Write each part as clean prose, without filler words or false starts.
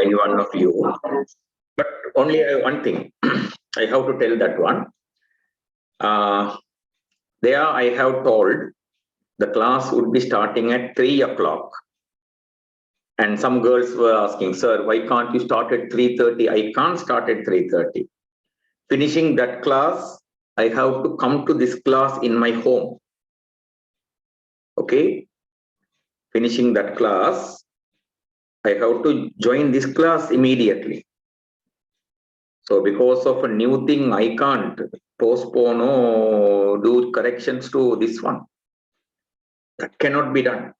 any one of you. But only one thing, I have to tell that one. There I have told the class would be starting at 3 o'clock. And some girls were asking, sir, why can't you start at 3:30? I can't start at 3:30. Finishing that class, I have to come to this class in my home. Okay? Finishing that class, I have to join this class immediately. So because of a new thing, I can't postpone or do corrections to this one. That cannot be done.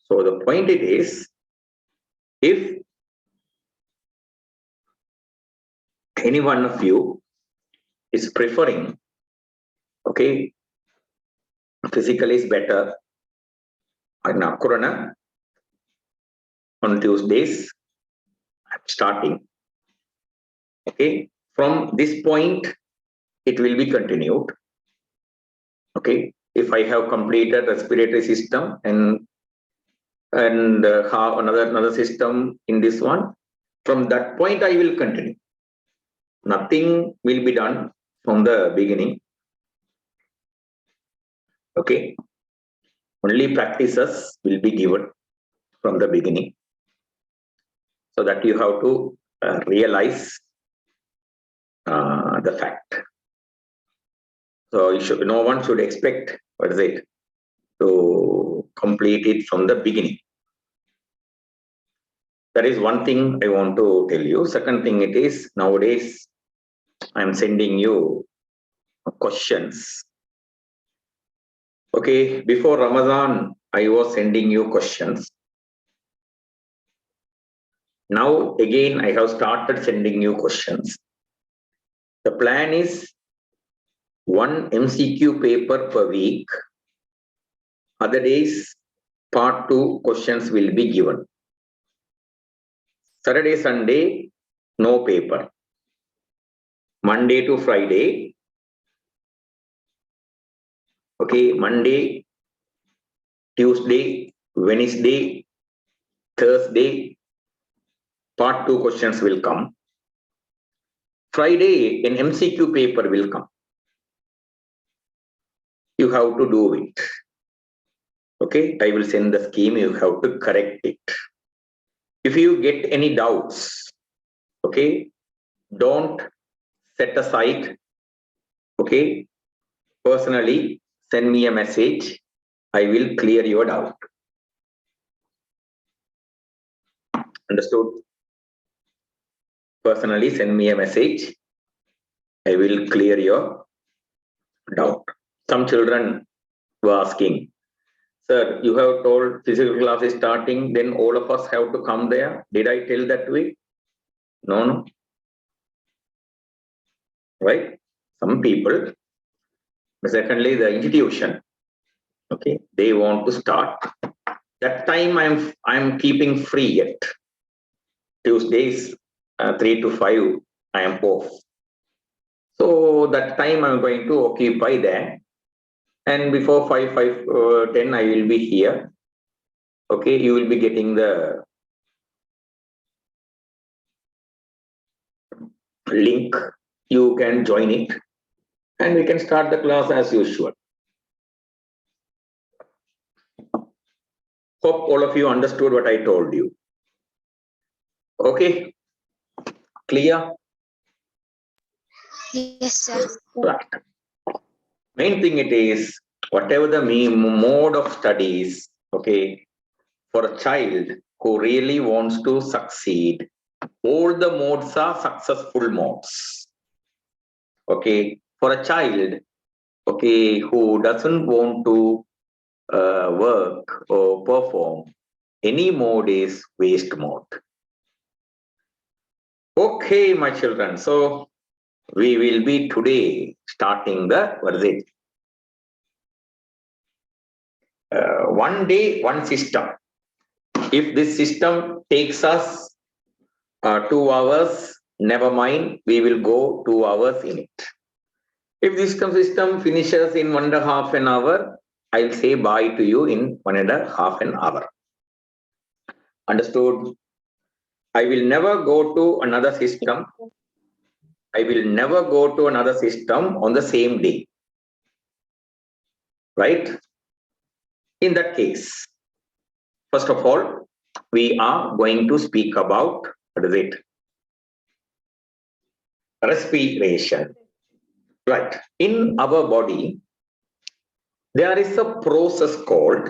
So the point it is, if any one of you is preferring, okay, physical is better, on Tuesdays, I'm starting. Okay, from this point, it will be continued. Okay, if I have completed respiratory system and have another system in this one, from that point I will continue. Nothing will be done from the beginning. Okay, only practices will be given from the beginning, so that you have to realize the fact. So no one should expect, to complete it from the beginning. That is one thing I want to tell you. Second thing it is, nowadays I'm sending you questions. Okay, before Ramadan, I was sending you questions. Now again, I have started sending you questions. The plan is one MCQ paper per week. Other days, part 2 questions will be given. Saturday, Sunday, no paper. Monday to Friday. Okay, Monday, Tuesday, Wednesday, Thursday, part 2 questions will come. Friday, an MCQ paper will come. You have to do it. Okay, I will send the scheme, you have to correct it. If you get any doubts, okay, don't set aside, okay, personally send me a message, I will clear your doubt. Understood? Personally send me a message, I will clear your doubt. Some children were asking, sir, you have told physical class is starting, then all of us have to come there. Did I tell that way? No. Right? Some people, secondly, the institution, okay, they want to start. That time I'm keeping free yet. Tuesdays, 3 to 5, I am off. So that time I'm going to occupy there. And before 10, I will be here. Okay, you will be getting the link. You can join it. And we can start the class as usual. Hope all of you understood what I told you. Okay, clear? Yes, sir. Right. Main thing it is, whatever the mode of studies, okay, for a child who really wants to succeed, all the modes are successful modes. Okay, for a child, okay, who doesn't want to work or perform, any mode is waste mode. Okay, my children, so we will be today starting the, one day, one system. If this system takes us 2 hours, never mind, we will go 2 hours in it. If this system finishes in 1.5 an hour, I'll say bye to you in 1.5 an hour. Understood? I will never go to another system. I will never go to another system on the same day. Right? In that case, first of all, we are going to speak about what is it? Respiration. Right. In our body, there is a process called,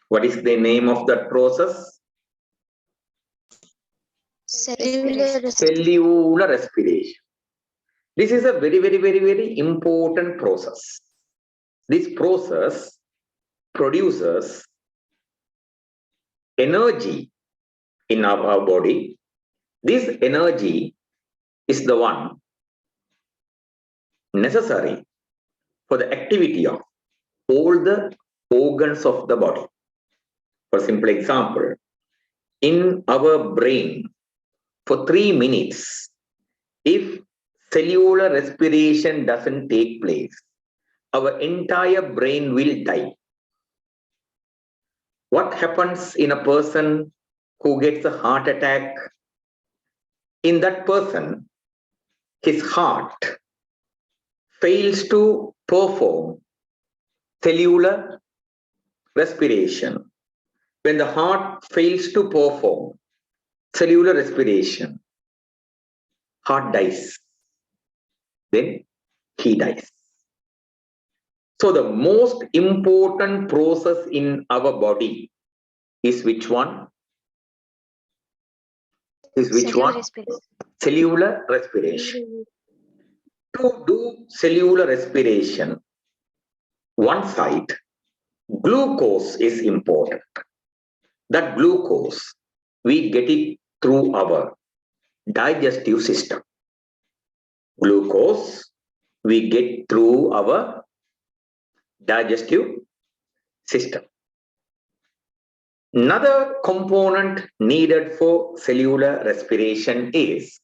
what is the name of that process? Cellular respiration. This is a very important process. This process produces energy in our body. This energy is the one necessary for the activity of all the organs of the body. For simple example, in our brain, for 3 minutes, if cellular respiration doesn't take place, our entire brain will die. What happens in a person who gets a heart attack? In that person, his heart fails to perform cellular respiration. When the heart fails to perform cellular respiration, heart dies. Then he dies. So the most important process in our body is which one? Cellular respiration. To do cellular respiration, one side, glucose is important. That glucose, we get it through our digestive system. Glucose, we get through our digestive system. Another component needed for cellular respiration is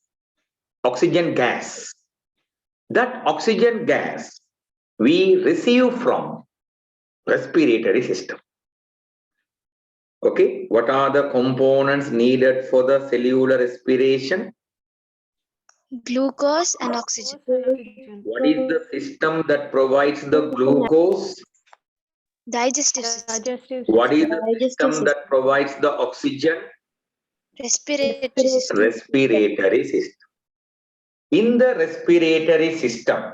oxygen gas. That oxygen gas we receive from respiratory system. Okay, what are the components needed for the cellular respiration? Glucose and oxygen. What is the system that provides the glucose? Digestive system. What is the system that provides the oxygen? Respiratory system. Respiratory system. In the respiratory system,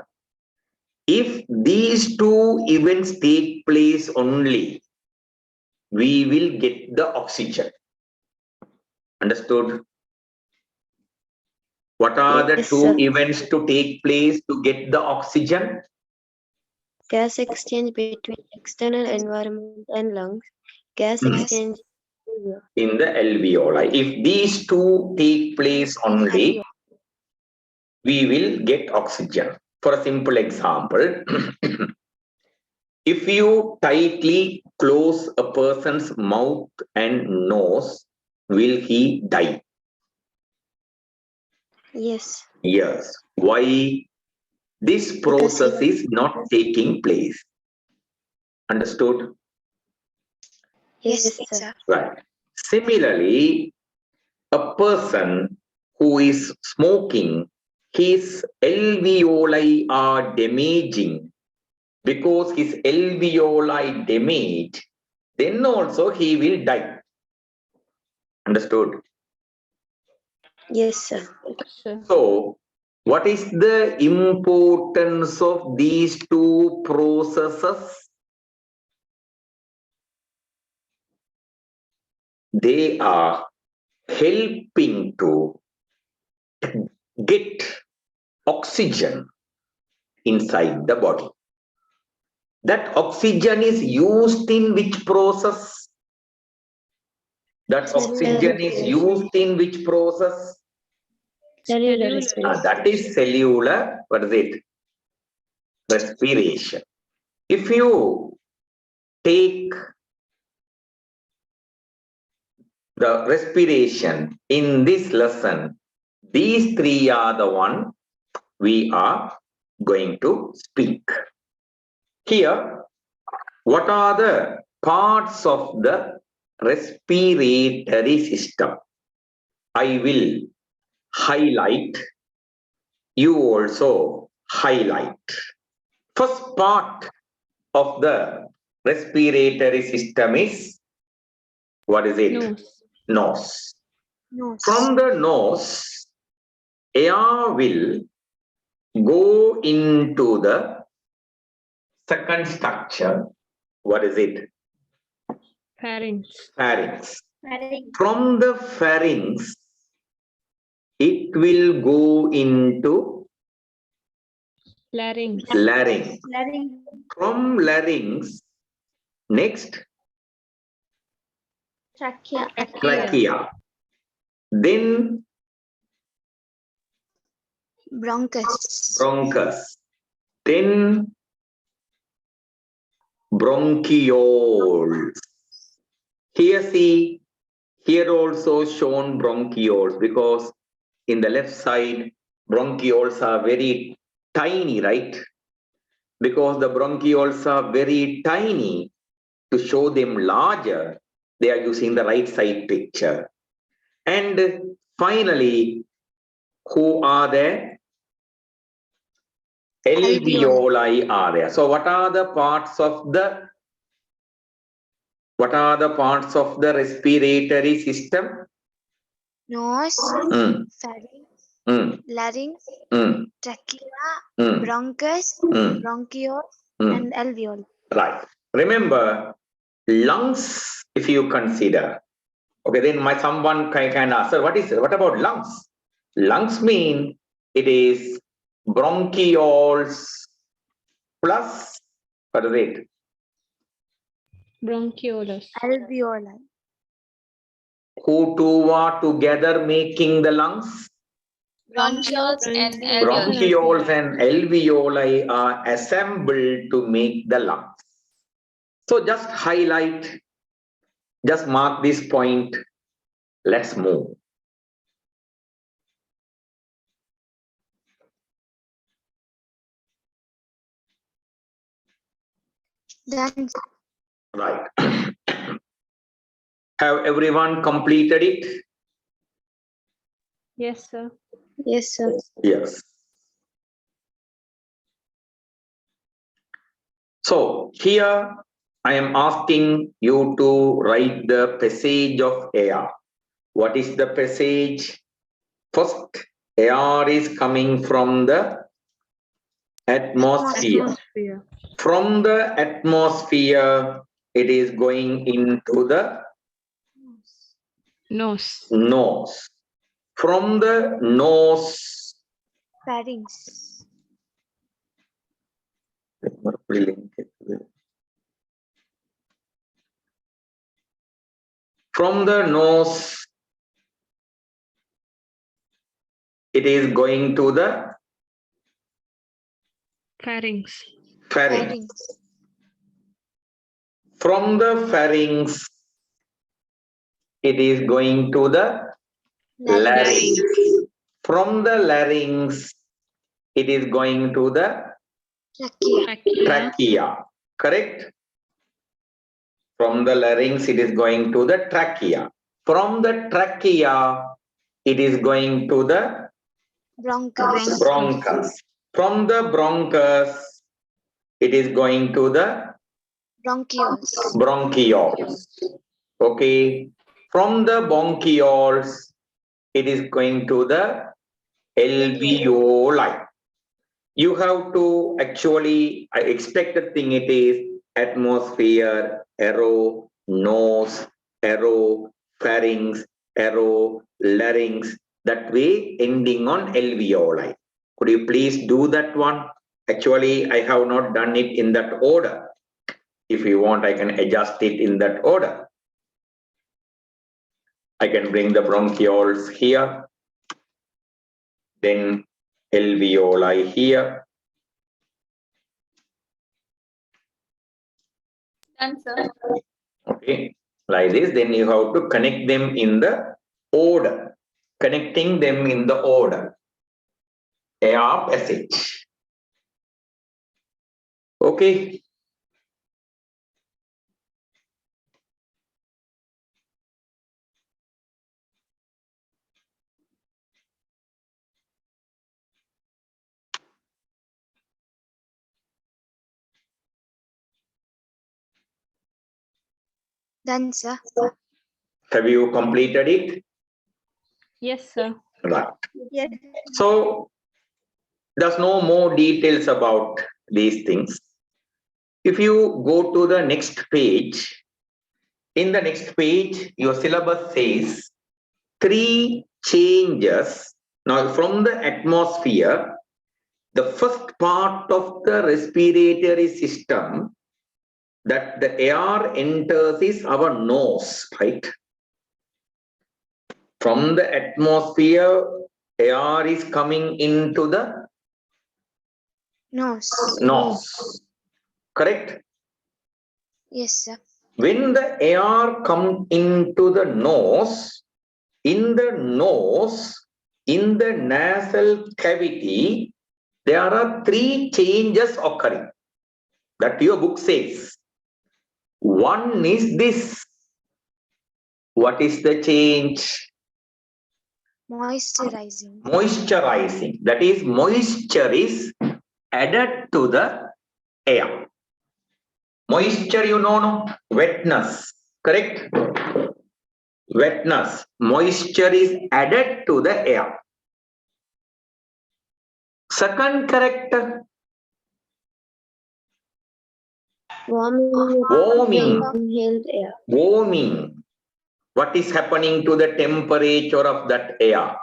if these two events take place only, we will get the oxygen. Understood? What are the two events to take place to get the oxygen? Gas exchange between external environment and lungs. Gas exchange in the alveoli. If these two take place only, we will get oxygen. For a simple example, if you tightly close a person's mouth and nose, will he die? Yes. Yes. Why? This process is not taking place. Understood? Yes, sir. Right. Similarly, a person who is smoking, his alveoli are damaging. Because his alveoli damage, then also he will die. Understood? Yes, sir. So, what is the importance of these two processes? They are helping to get oxygen inside the body. That oxygen is used in which process? That oxygen is used in which process? Cellular respiration. That is cellular, what is it? Respiration. If you take the respiration in this lesson, these three are the one we are going to speak. Here, what are the parts of the respiratory system. I will highlight. You also highlight. First part of the respiratory system is, what is it? Nose. Nose. Nose. From the nose, air will go into the second structure. What is it? Pharynx. Pharynx. From the pharynx, it will go into Larynx. larynx. From larynx, next trachea. Then Bronchus. bronchus. Then bronchioles. Here see, here also shown bronchioles, because in the left side, bronchioles are very tiny, right? Because the bronchioles are very tiny, to show them larger, they are using the right side picture. And finally, who are there? Alveoli are there. So what are the parts of the respiratory system? Nose. Mm, Pharynx. mm, Larynx. mm, Trachea. mm, Bronchus. mm, Bronchioles. mm. And alveoli. Right. Remember, lungs, if you consider, okay, then someone can ask, sir, what about lungs? Lungs mean it is bronchioles plus, what is it? Bronchioles. Alveoli. Who two are together making the lungs? Bronchioles and Bronchioles and alveoli are assembled to make the lungs. So just highlight, just mark this point. Let's move. Done. Right. Have everyone completed it? Yes, sir. Yes, sir. Yes. So here I am asking you to write the passage of air. What is the passage? First, air is coming from the atmosphere. Atmosphere. From the atmosphere, it is going into the Nose. nose. From the nose, Pharynx. from the nose, it is going to the Pharynx. pharynx. From the pharynx, it is going to the larynx. From the larynx, it is going to the Trachea. trachea. Correct? From the larynx, it is going to the trachea. From the trachea, it is going to the Bronchus. bronchus. From the bronchus, it is going to the Bronchioles. bronchioles. Okay. From the bronchioles, it is going to the alveoli. You have to actually, I expected thing it is atmosphere, aero, nose, aero, pharynx, aero, larynx, that way ending on alveoli. Could you please do that one? Actually, I have not done it in that order. If you want, I can adjust it in that order. I can bring the bronchioles here, then alveoli here. Done, sir. Okay, like this, then you have to connect them in the order. Connecting them in the order. Air passage. Okay. Done, sir. Have you completed it? Yes, sir. Right. Yes. So there's no more details about these things. If you go to the next page, in the next page, your syllabus says 3 changes. Now, from the atmosphere, the first part of the respiratory system that the air enters is our nose, right? From the atmosphere, air is coming into the Nose. nose, correct? Yes, sir. When the air comes into the nose, in the nasal cavity, there are 3 changes occurring that your book says. One is this. What is the change? Moisturizing. Moisturizing. That is, moisture is added to the air. Moisture, you know, no? Wetness, correct? Wetness. Moisture is added to the air. Second character, Warming. Warming. Inhaled air. warming. What is happening to the temperature of that air?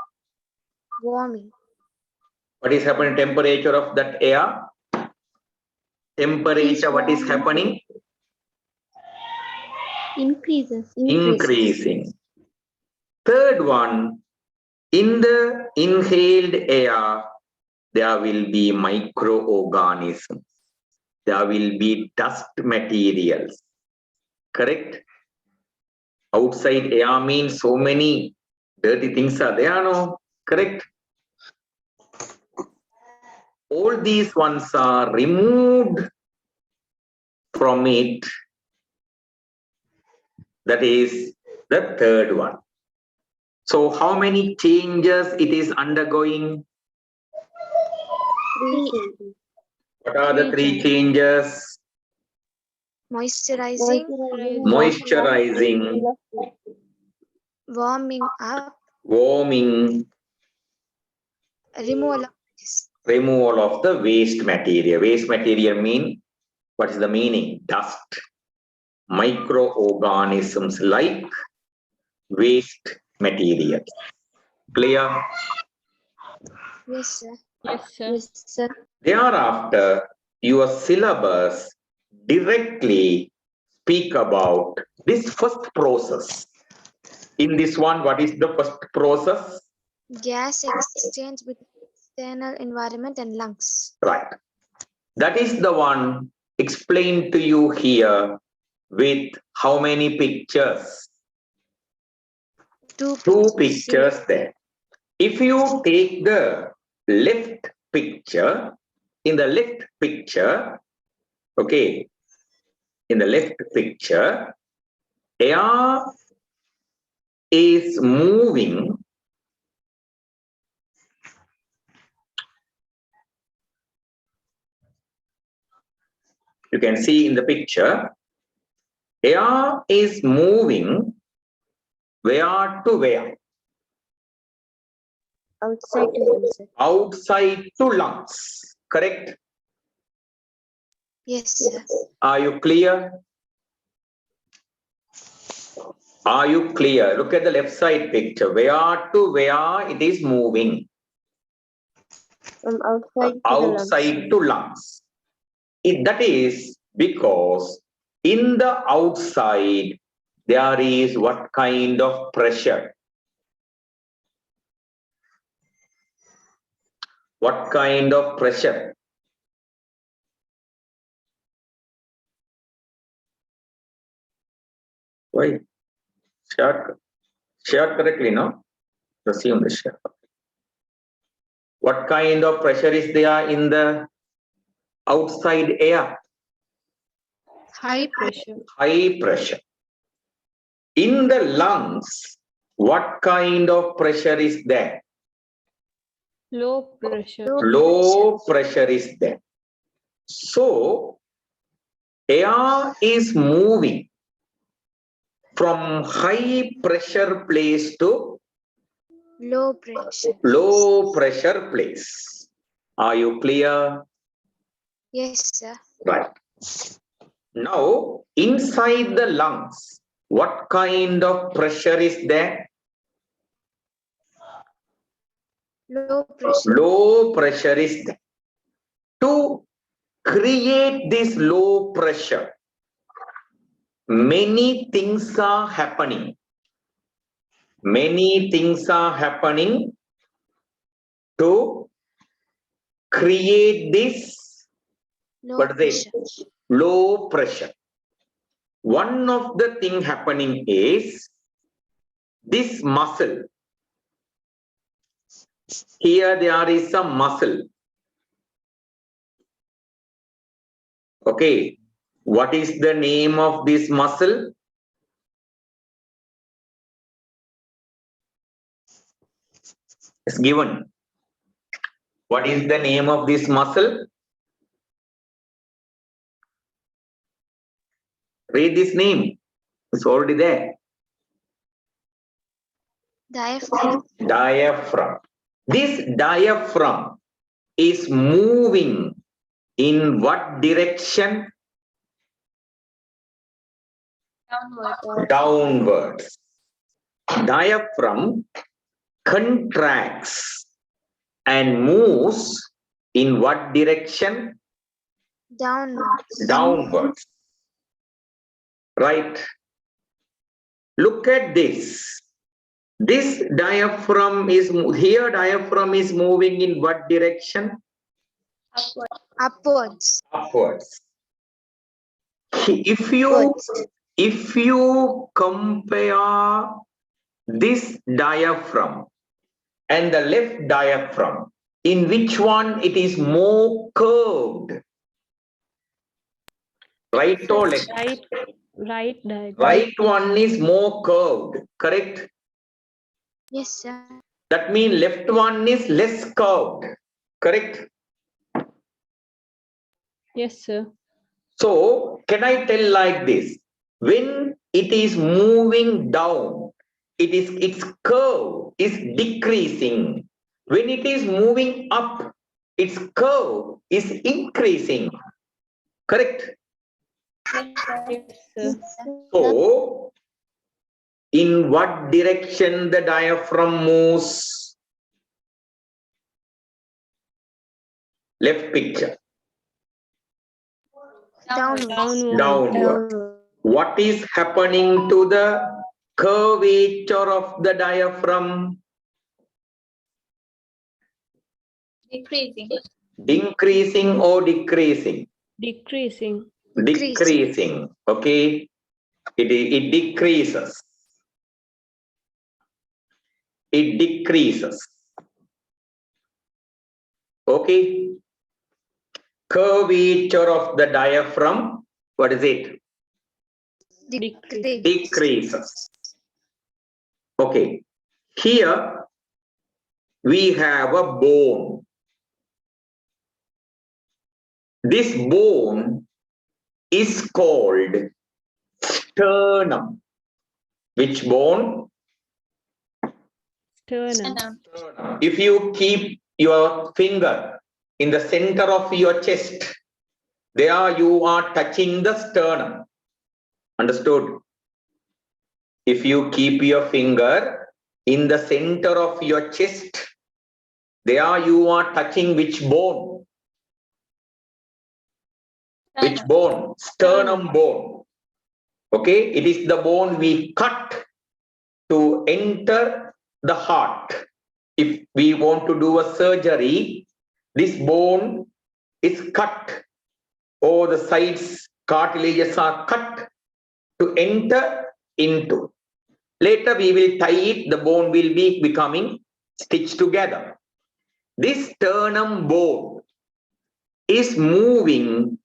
Warming. What is happening to temperature of that air? Temperature, what is happening? Increases. Increasing. Third one, in the inhaled air, there will be microorganisms. There will be dust materials. Correct? Outside air means so many dirty things are there, no? Correct? All these ones are removed from it. That is the third one. So how many changes it is undergoing? 3. What are the 3 changes? Moisturizing. Moisturizing, Warming up. warming, Removal of removal of the waste material. Waste material mean, what is the meaning? Dust, microorganisms like waste material. Clear? Yes, sir. Yes, sir. Yes, sir. Thereafter, your syllabus directly speak about this first process. In this one, what is the first process? Gas exchange between external environment and lungs. Right. That is the one explained to you here with how many pictures? 2 2 pictures there. If you take the left picture, in the left picture, okay, in the left picture, air is moving you can see in the picture, air is moving where to where? Outside to lungs. Outside to lungs, correct? Yes, sir. Are you clear? Are you clear? Look at the left side picture. Where to where it is moving? From outside to the Outside to lungs. That is because in the outside there is what kind of pressure? What kind of pressure? Why? Share correctly, no? Resume the share. What kind of pressure is there in the outside air? High pressure. High pressure. In the lungs, what kind of pressure is there? Low pressure. Low pressure is there. So, air is moving from high pressure place to Low pressure. low pressure place. Are you clear? Yes, sir. Right. Now, inside the lungs, what kind of pressure is there? Low pressure. Low pressure is there. To create this low pressure, many things are happening. Many things are happening to create this, Low what is it? pressure. Low pressure. One of the thing happening is this muscle. Here there is a muscle. Okay. What is the name of this muscle? It's given. What is the name of this muscle? Read this name. It's already there. Diaphragm. Diaphragm. This diaphragm is moving in what direction? Downward. Downwards. Diaphragm contracts and moves in what direction? Downwards. Downwards. Right. Look at this. This diaphragm is here. Diaphragm is moving in what direction? Upward. Upwards. Upwards. If you compare this diaphragm and the left diaphragm, in which one it is more curved? Right or left? Right diagram. Right one is more curved, correct? Yes, sir. That means left one is less curved, correct? Yes, sir. So can I tell like this? When it is moving down, its curve is decreasing. When it is moving up, its curve is increasing. Correct? Yes, sir. So, in what direction the diaphragm moves? Left picture. Downward. Downwards. Downward. What is happening to the curvature of the diaphragm? Decreasing. Increasing or decreasing? Decreasing. Decreasing. Okay. It decreases. It decreases. Okay. Curvature of the diaphragm. What is it? Decrease. Decreases. Okay. Here we have a bone. This bone is called sternum. Which bone? Sternum. Sternum. If you keep your finger in the center of your chest, there you are touching the sternum. Understood? If you keep your finger in the center of your chest, there you are touching which bone? Which Sternum. bone? Sternum bone. Okay, it is the bone we cut to enter the heart. If we want to do a surgery, this bone is cut, or the sides cartilages are cut to enter into. Later we will tie it, the bone will be becoming stitched together. This sternum bone is moving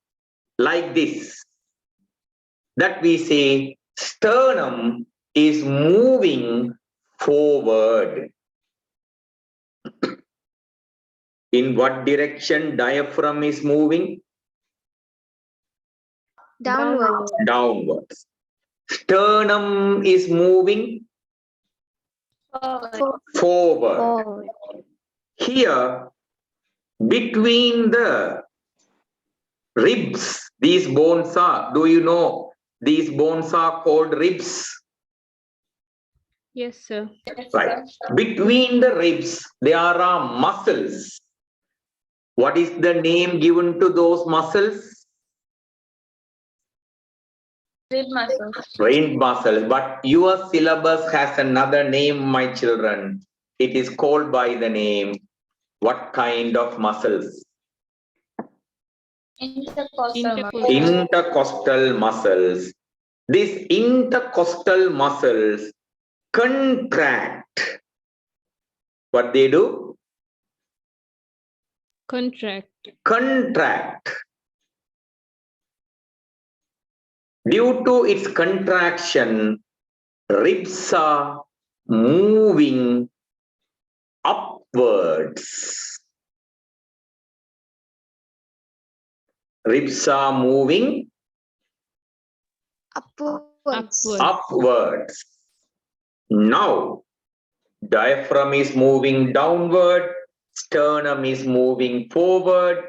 like this. That we say sternum is moving forward. In what direction diaphragm is moving? Downwards. Downwards. Sternum is moving Forward. forward. Forward. Here, between the ribs, these bones are, do you know, these bones are called ribs? Yes, sir. Yes, Right. sir. Between the ribs, there are muscles. What is the name given to those muscles? Rib muscles. Rib muscles. But your syllabus has another name, my children. It is called by the name, what kind of muscles? Intercostal muscles. Intercostal muscles. These intercostal muscles contract. What they do? Contract. Contract. Due to its contraction, ribs are moving upwards. Ribs are moving Upwards. upwards. Now, diaphragm is moving downward, sternum is moving forward,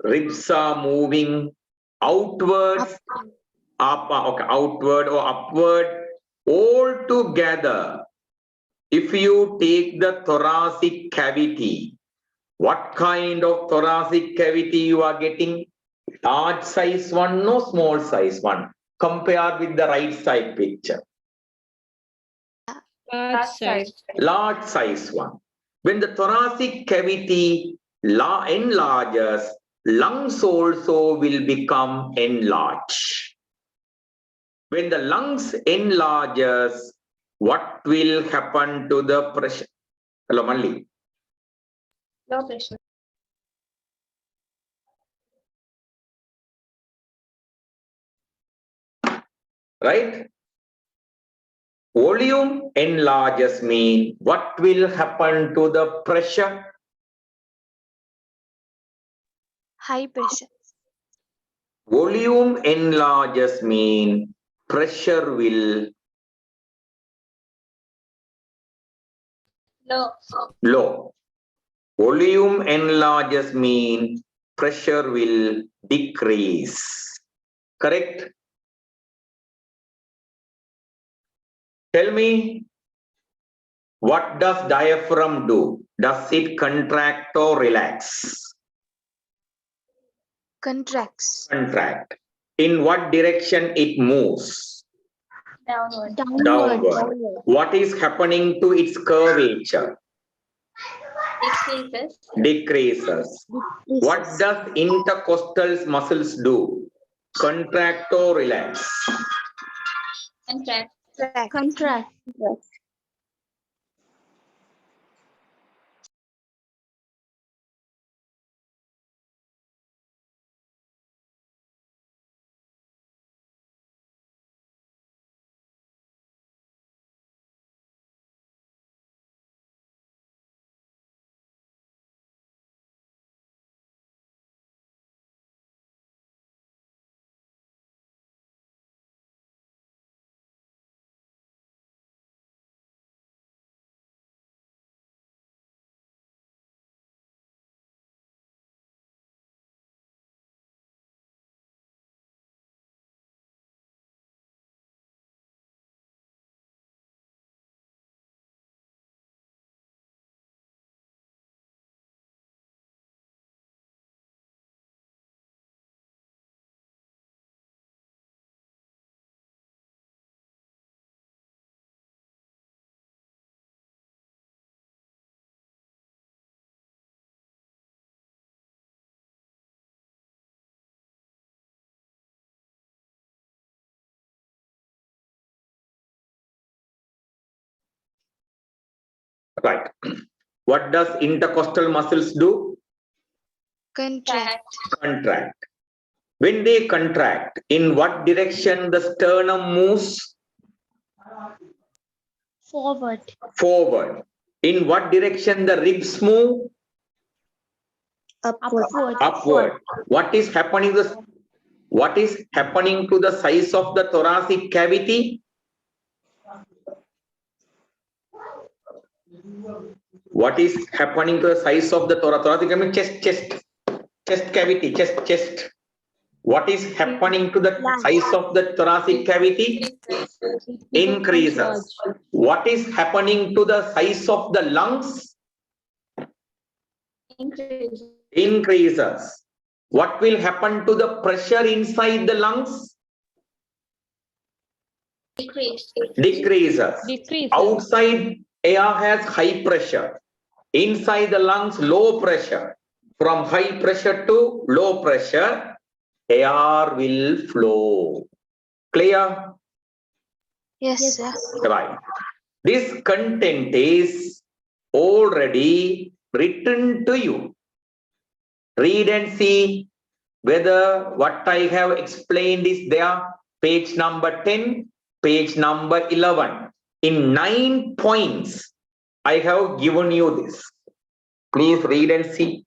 ribs are moving outwards, outward or upward, all together. If you take the thoracic cavity, what kind of thoracic cavity you are getting? Large size one or small size one? Compare with the right side picture. Large size. Large size one. When the thoracic cavity enlarges, lungs also will become enlarged. When the lungs enlarges, what will happen to the pressure? Hello, Malli. Low pressure. Right? Volume enlarges mean what will happen to the pressure? High pressure. Volume enlarges mean pressure will Low. low. Volume enlarges mean pressure will decrease. Correct? Tell me, what does diaphragm do? Does it contract or relax? Contracts. Contract. In what direction it moves? Downward. Downward. What is happening to its curvature? Decreases. Decreases. What does intercostal muscles do? Contract or relax? Contract. Contract. Right. What does intercostal muscles do? Contract. Contract. When they contract, in what direction the sternum moves? Forward. Forward. In what direction the ribs move? Upward. Upward. What is happening? What is happening to the size of the thoracic cavity? What is happening to the size of the thoracic cavity? Chest cavity, chest. What is happening to the Lungs. size of the thoracic cavity? It becomes Increases. large. What is happening to the size of the lungs? Increase. Increases. What will happen to the pressure inside the lungs? Decrease. Decreases. Decreases. Outside air has high pressure. Inside the lungs, low pressure. From high pressure to low pressure, air will flow. Clear? Yes, sir. Right. This content is already written to you. Read and see whether what I have explained is there. Page number 10, page number 11. In 9 points, I have given you this. Please read and see.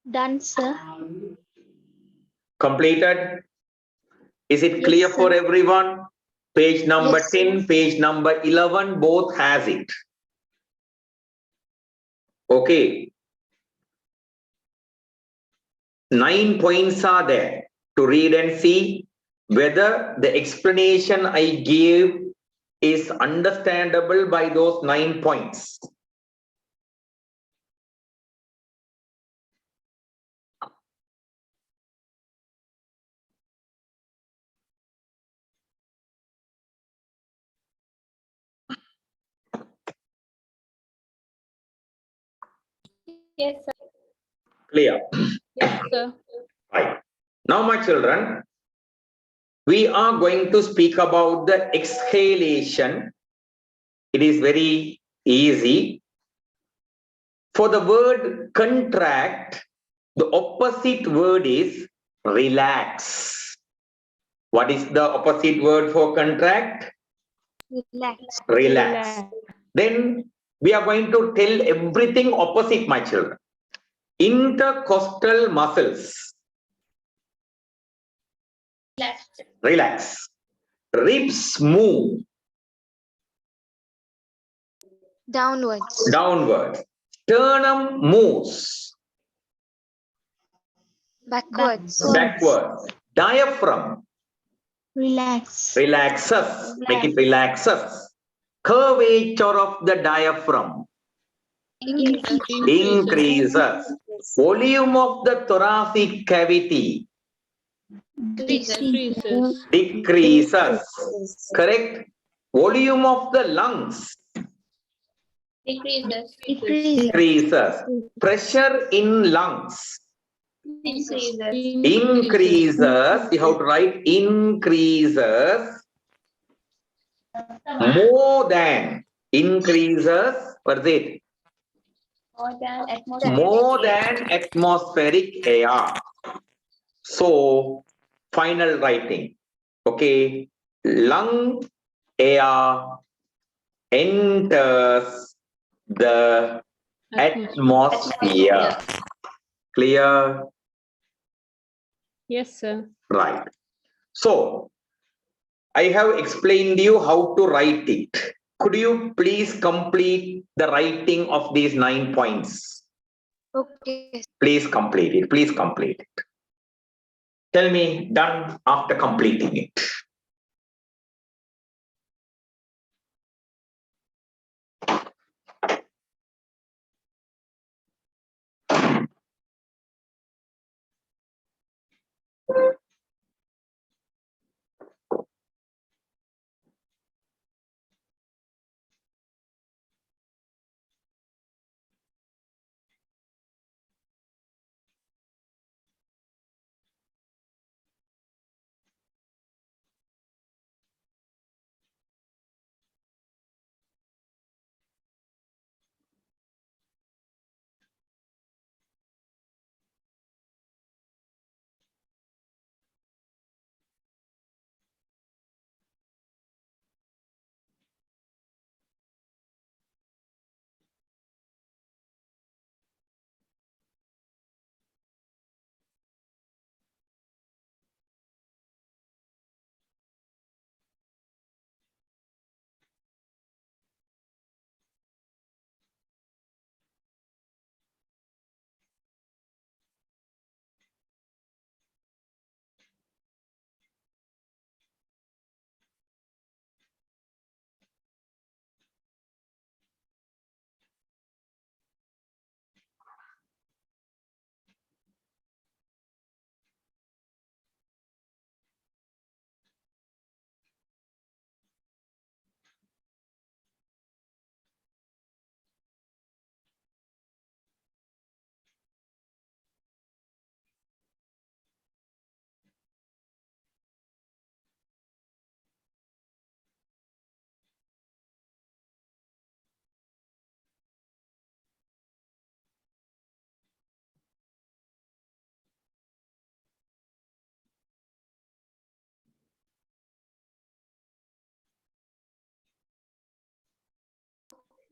Done, sir. Completed? Is it clear Yes, for sir. everyone? Page number Yes, 10, page number 11, both has it. Okay. 9 points are there to read and see whether the explanation I gave is understandable by those 9 points. Yes, sir. Clear? Yes, sir. Right. Now, my children, we are going to speak about the exhalation. It is very easy. For the word contract, the opposite word is relax. What is the opposite word for contract? Relax. Relax. Then we are going to tell everything opposite, my children. Intercostal muscles. Relax. Relax. Ribs move Downwards. downward. Sternum moves Backwards. backward. Diaphragm Relax. relaxes. Make it relaxes. Curvature of the diaphragm Increase. increases. Volume of the thoracic cavity Decreases. decreases. Correct? Volume of the lungs Decreases. increases. Pressure in lungs Increases. increases. You have to write increases more than increases. What is it? More than atmospheric More than atmospheric air. So, final writing. Okay. Lung air enters the atmosphere. Clear? Yes, sir. Right. So, I have explained you how to write it. Could you please complete the writing of these 9 points? Okay. Please complete it. Please complete it. Tell me, done after completing it.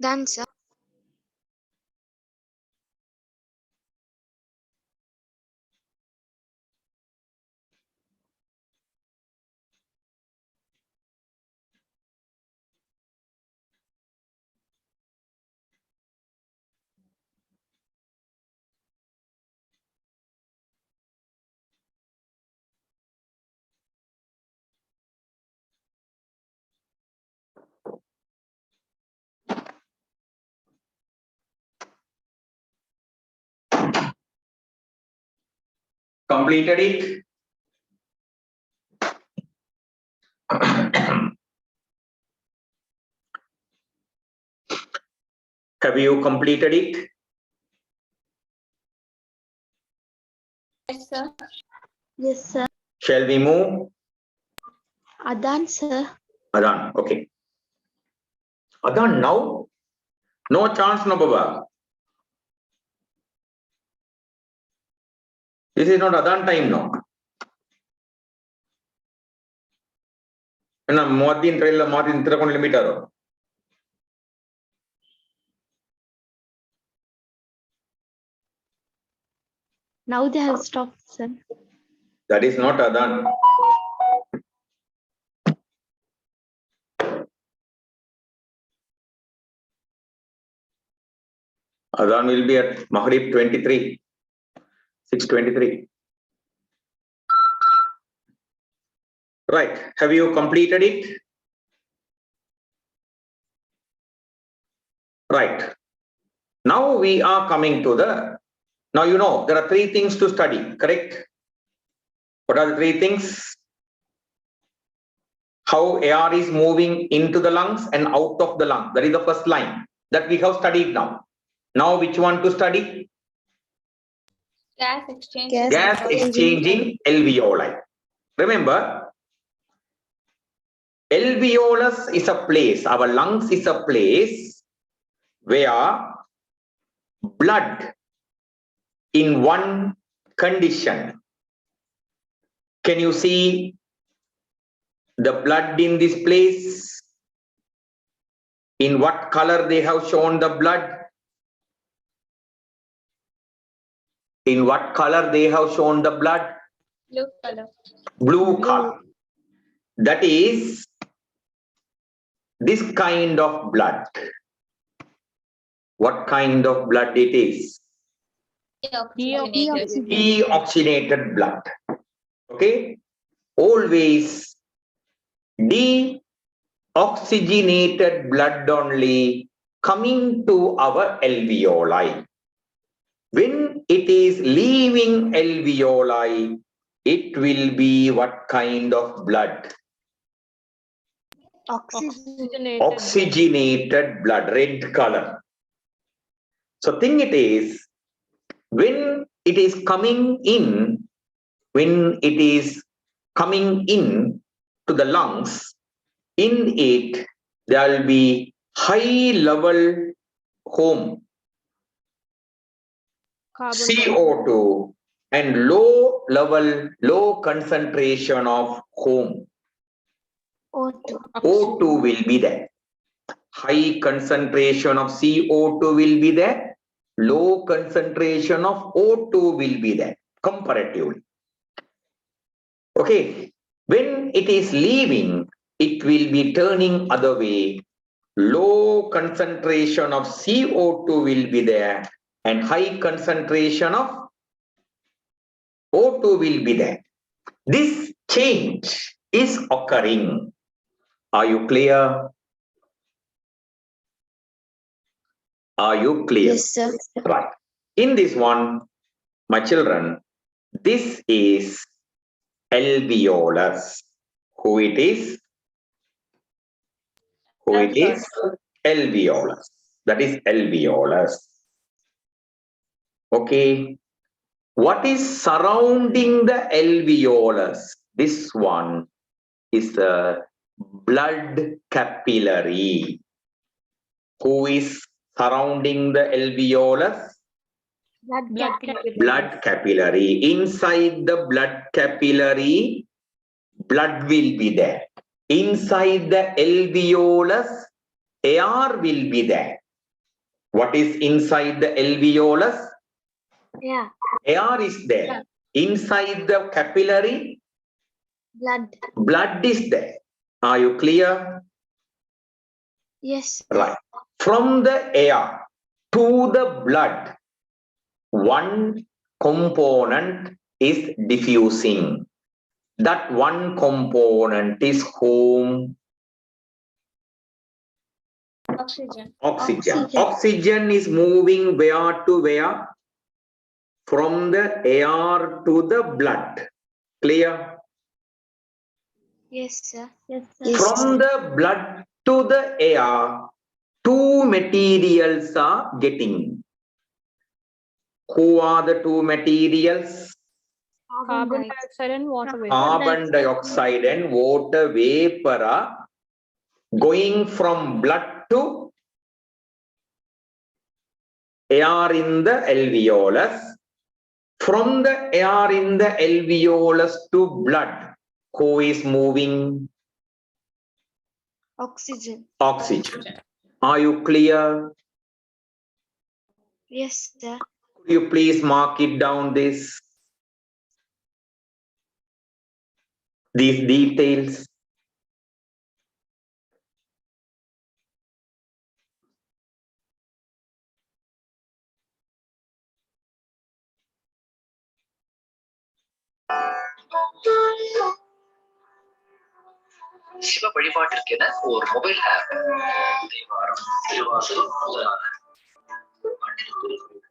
Done, sir. Completed it? Have you completed it? Yes, sir. Yes, sir. Shall we move? Adhan, sir. Adhan, okay. Adhan, now? No chance, no Baba. This is not Adhan time now. Martin trail, Martin Trakon limiter. Now they have stopped, sir. That is not Adhan. Adhan will be at Maghrib 23, 6:23. Right. Have you completed it? Right. Now we are coming to the, now you know there are three things to study, correct? What are the three things? How air is moving into the lungs and out of the lung. That is the first line that we have studied now. Now which one to study? Gas exchange. Gas exchanging alveoli. Remember, alveolus is a place, our lungs is a place where blood in one condition. Can you see the blood in this place? In what color they have shown the blood? In what color they have shown the blood? Blue color. Blue color. That is this kind of blood. What kind of blood it is? Deoxygenated. Deoxygenated blood. Okay? Always deoxygenated blood only coming to our alveoli. When it is leaving alveoli, it will be what kind of blood? Oxygenated blood, red color. So thing it is, when it is coming in, to the lungs, in it, there will be high level home, CO2, and low concentration of home. O2 will be there. High concentration of CO2 will be there. Low concentration of O2 will be there, comparatively. Okay. When it is leaving, it will be turning other way. Low concentration of CO2 will be there and high concentration of O2 will be there. This change is occurring. Are you clear? Are you clear? Yes, sir. Right. In this one, my children, this is alveolus. Who it is? Who it is? Alveolus. That is alveolus. Okay. What is surrounding the alveolus? This one is the blood capillary. Who is surrounding the alveolus? Blood capillary. Inside the blood capillary, blood will be there. Inside the alveolus, air will be there. What is inside the alveolus? Yeah. Air is there. Inside the capillary, Blood. blood is there. Are you clear? Yes. Right. From the air to the blood, one component is diffusing. That one component is whom? Oxygen. Oxygen. Oxygen is moving where to where? From the air to the blood. Clear? Yes, sir. Yes, From the blood to the air, two materials are getting. Who are the two materials? Carbon dioxide and water vapor. Carbon dioxide and water vapor are going from blood to air in the alveolus. From the air in the alveolus to blood, who is moving? Oxygen. Oxygen. Are you clear? Yes, sir. Could you please mark it down these details? சிவ வழிபாட்டிற்கென ஒரு mobile app Thevaram Thiruvasagam முதலான மண்ணில் Thirukkural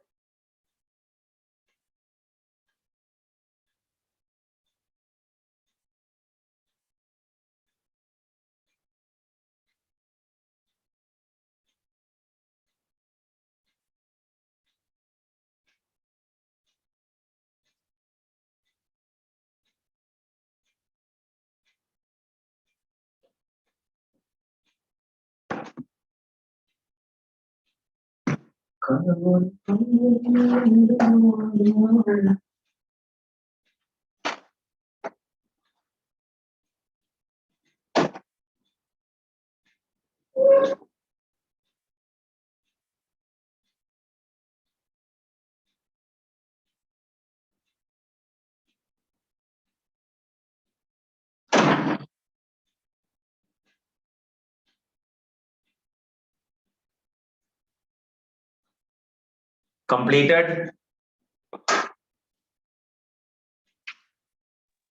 Completed?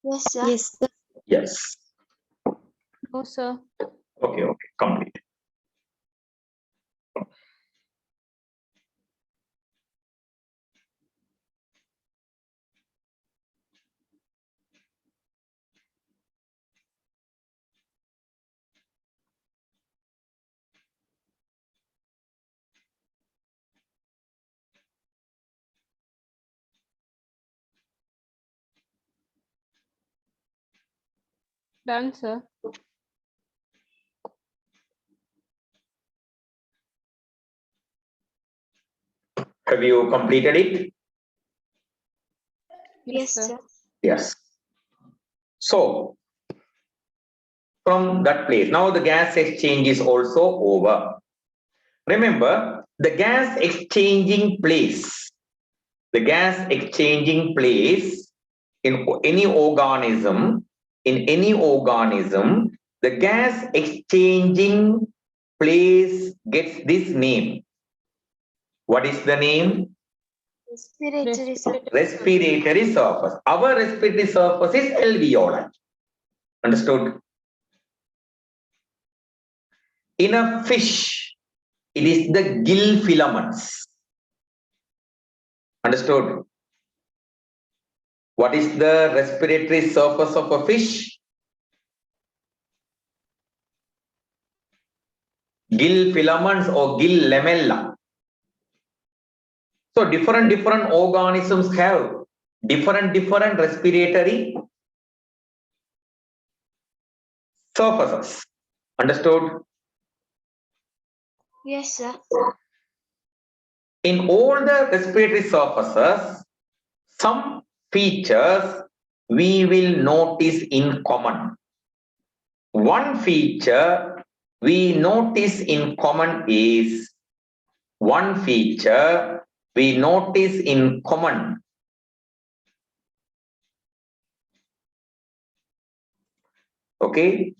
Yes, sir. Yes, sir. Yes. No, sir. Okay, complete. Done, sir. Have you completed it? Yes, sir. Yes. So, from that place, now the gas exchange is also over. Remember, the gas exchanging place in any organism, the gas exchanging place gets this name. What is the name? Respiratory, sir. Respiratory surface. Our respiratory surface is alveoli. Understood? In a fish, it is the gill filaments. Understood? What is the respiratory surface of a fish? Gill filaments or gill lamella. So different organisms have different respiratory surfaces. Understood? Yes, sir. In all the respiratory surfaces, some features we will notice in common. One feature we notice in common is one feature we notice in common. Okay.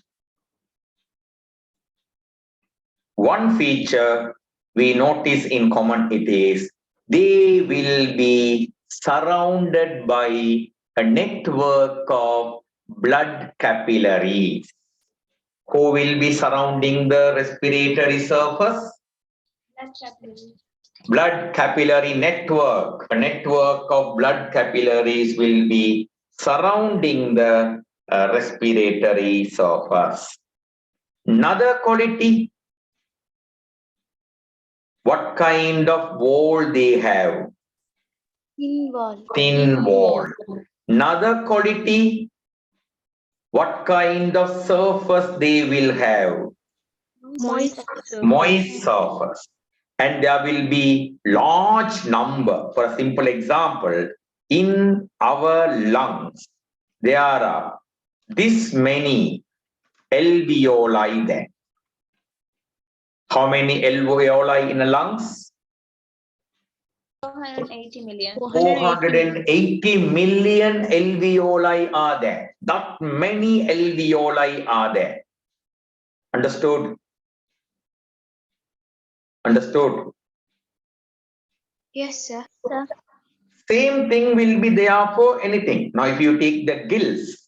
One feature we notice in common, it is they will be surrounded by a network of blood capillaries. Who will be surrounding the respiratory surface? Blood capillary network. A network of blood capillaries will be surrounding the respiratory surface. Another quality, what kind of wall they have? Thin wall. Thin wall. Another quality, what kind of surface they will have? Moist. Moist surface. And there will be large number. For a simple example, in our lungs, there are this many alveoli there. How many alveoli in the lungs? 480 million. 480 million alveoli are there. That many alveoli are there. Understood? Understood? Yes, sir. Same thing will be there for anything. Now, if you take the gills,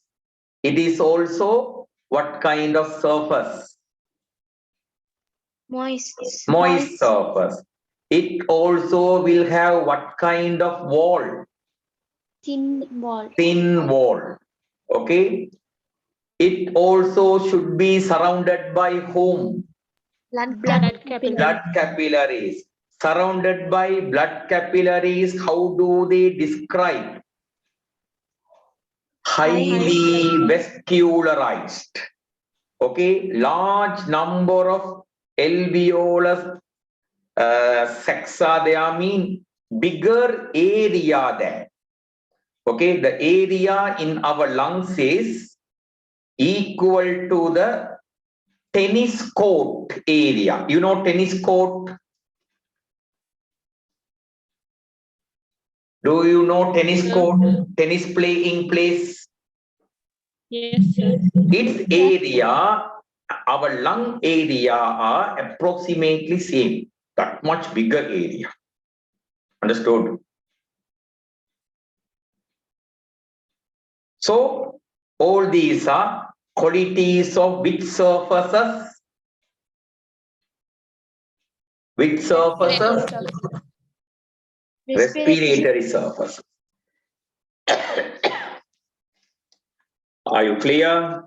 it is also what kind of surface? Moist. Moist surface. It also will have what kind of wall? Thin wall. Thin wall. Okay. It also should be surrounded by whom? Blood capillary. Blood capillaries. Surrounded by blood capillaries, how do they describe? Highly vascularized. Okay, large number of alveolus sacs there, mean bigger area there. Okay, the area in our lungs is equal to the tennis court area. You know tennis court? Do you know tennis court? Tennis playing place? Yes, sir. Its area, our lung area are approximately same. That much bigger area. Understood? So, all these are qualities of which surfaces? Which surfaces? Respiratory surface. Are you clear?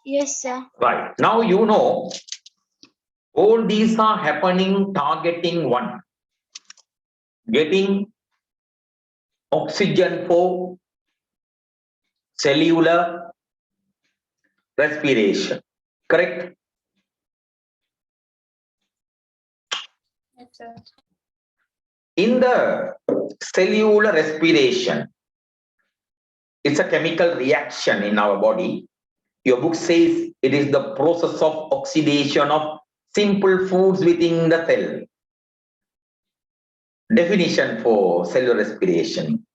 Yes, sir. Right. Now you know all these are happening targeting one. Getting oxygen for cellular respiration. Correct? Yes, sir. In the cellular respiration, it's a chemical reaction in our body. Your book says it is the process of oxidation of simple foods within the cell. Definition for cellular respiration: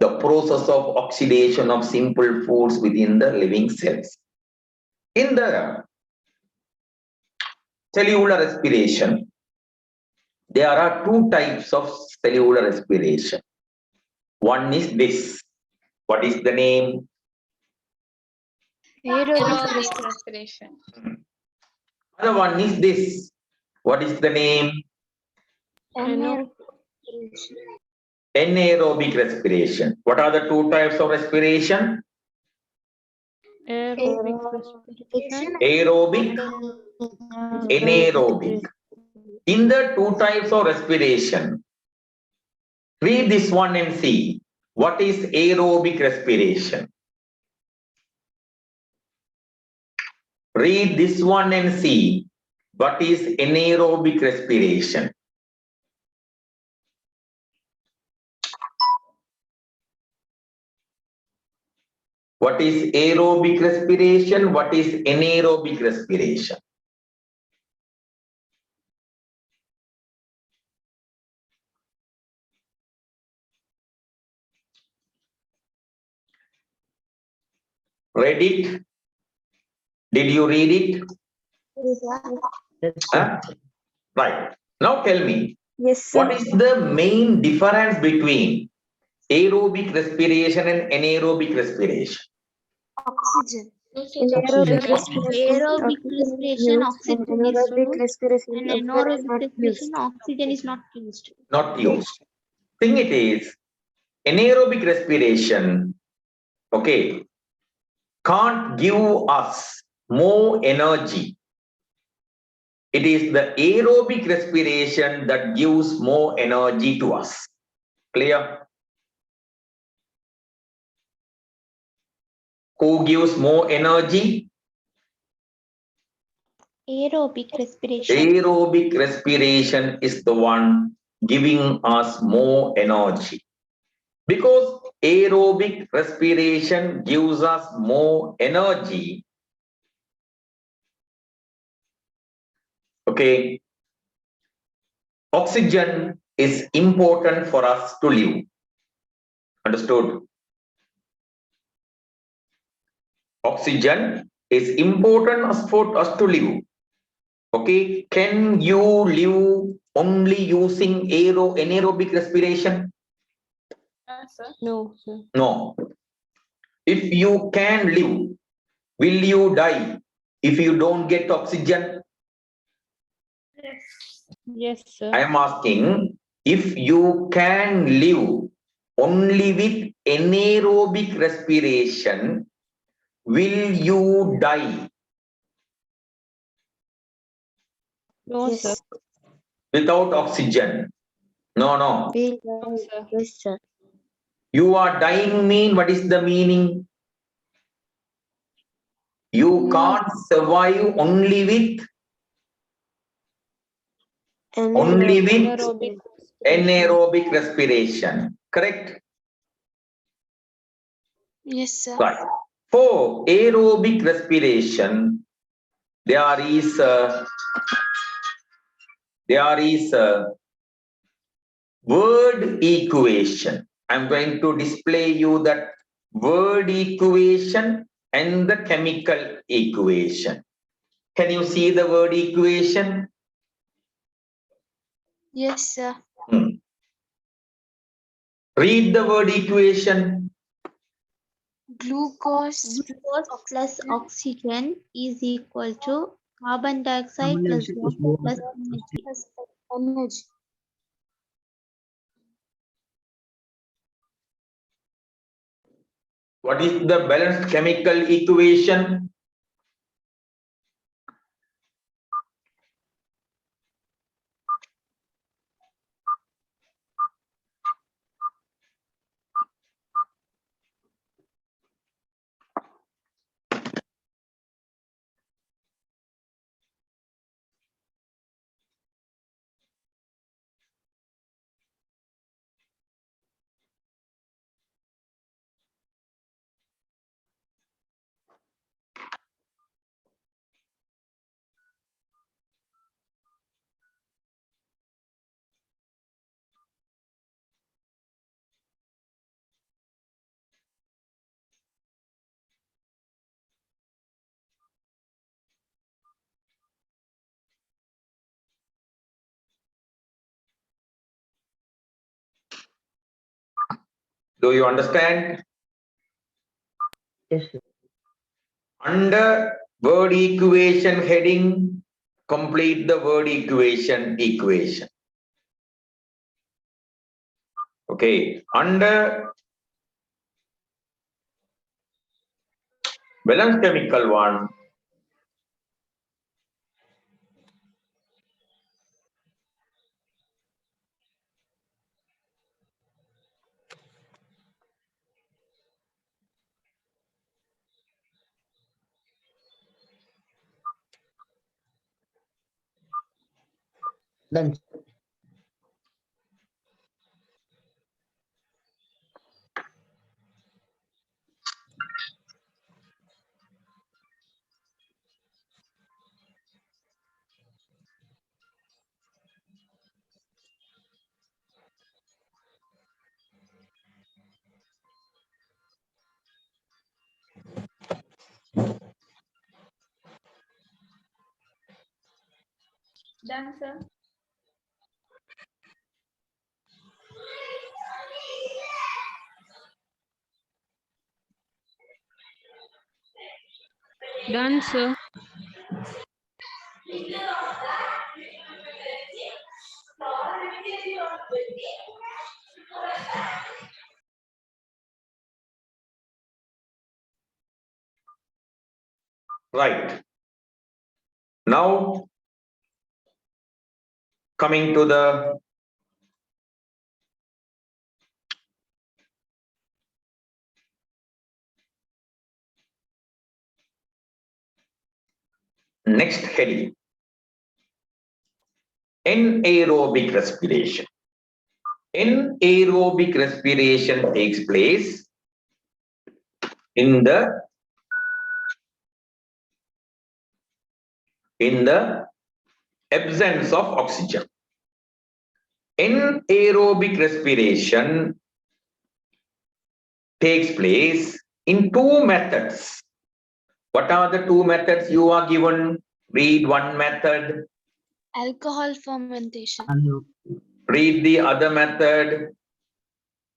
the process of oxidation of simple foods within the living cells. In the cellular respiration, there are two types of cellular respiration. One is this. What is the name? Aerobic respiration. Other one is this. What is the name? Anaerobic respiration. What are the two types of respiration? Aerobic respiration. Aerobic, anaerobic. In the two types of respiration, read this one and see what is aerobic respiration. Read this one and see what is anaerobic respiration. What is aerobic respiration? What is anaerobic respiration? Read it? Did you read it? Yes, sir. Huh? Right. Now tell me, Yes, what is the main difference between aerobic respiration and anaerobic respiration? Oxygen. In aerobic Aerobic respiration, oxygen is anaerobic used, respiration, and oxygen is anaerobic not respiration, used. oxygen is not used. Not used. Thing it is, anaerobic respiration, okay, can't give us more energy. It is the aerobic respiration that gives more energy to us. Clear? Who gives more energy? Aerobic respiration. Aerobic respiration is the one giving us more energy. Because aerobic respiration gives us more energy, okay, oxygen is important for us to live. Understood? Oxygen is important for us to live. Okay, can you live only using anaerobic respiration? Sir. No, sir. No. If you can live, will you die if you don't get oxygen? Yes, sir. I am asking, if you can live only with anaerobic respiration, will you die No, sir. Yes, without oxygen? No, no. No, sir. yes, sir. You are dying mean, what is the meaning? You No. can't survive only with Anaerobic respiration. anaerobic respiration. Correct? Yes, sir. Right. For aerobic respiration, there is a word equation. I'm going to display you that word equation and the chemical equation. Can you see the word equation? Yes, sir. Read the word equation. Glucose Glucose plus oxygen is equal to carbon dioxide plus water plus energy. plus energy. What is the balanced chemical equation? Do you understand? Yes, sir. Under word equation heading, complete the word equation. Okay. Under balanced chemical one, Done. Done, sir. Done, sir. Right. Now, coming to the next heading, anaerobic respiration. Anaerobic respiration takes place in the absence of oxygen. Anaerobic respiration takes place in two methods. What are the two methods you are given? Read one method, Alcohol fermentation. read the other method,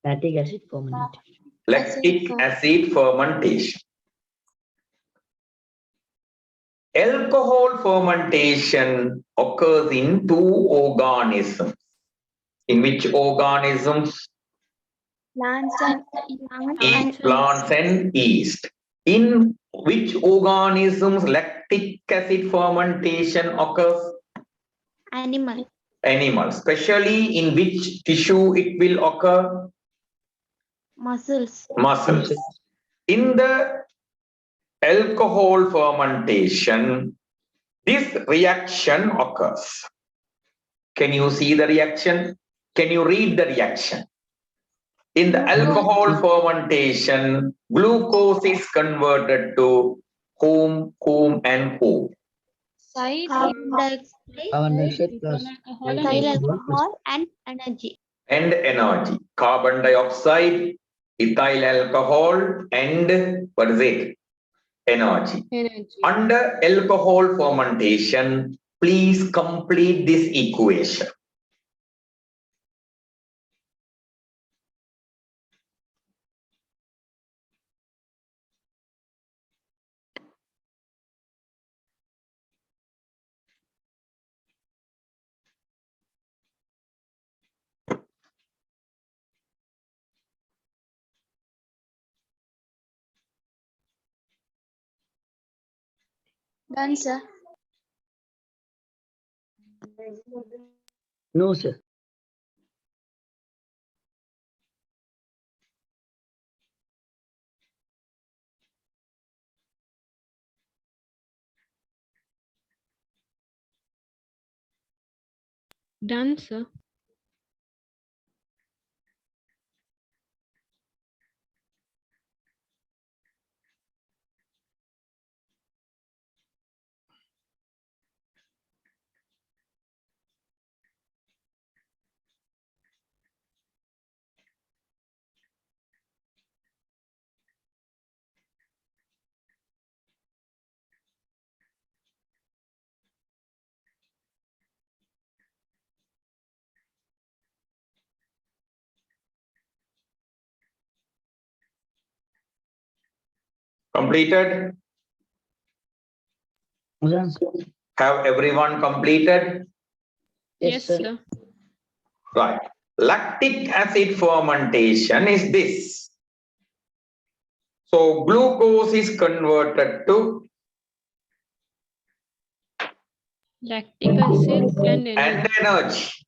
Lactic acid fermentation. lactic acid fermentation. Alcohol fermentation occurs in two organisms. In which organisms? Plants and In plants and yeast. In which organisms lactic acid fermentation occurs? Animal. Animals. Especially in which tissue it will occur? Muscles. Muscles. In the alcohol fermentation, this reaction occurs. Can you see the reaction? Can you read the reaction? In the alcohol fermentation, glucose is converted to whom, and whom? side Carbon dioxide, Carbon dioxide plus Alcohol and ethyl energy. alcohol, and energy. And energy. Carbon dioxide, ethyl alcohol, and what is it? Energy. Energy. Under alcohol fermentation, please complete this equation. done, sir. No, sir. Done, sir. Completed? Done, sir. Have everyone completed? Yes, sir. Right. Lactic acid fermentation is this. So glucose is converted to Lactic acid and energy. and energy.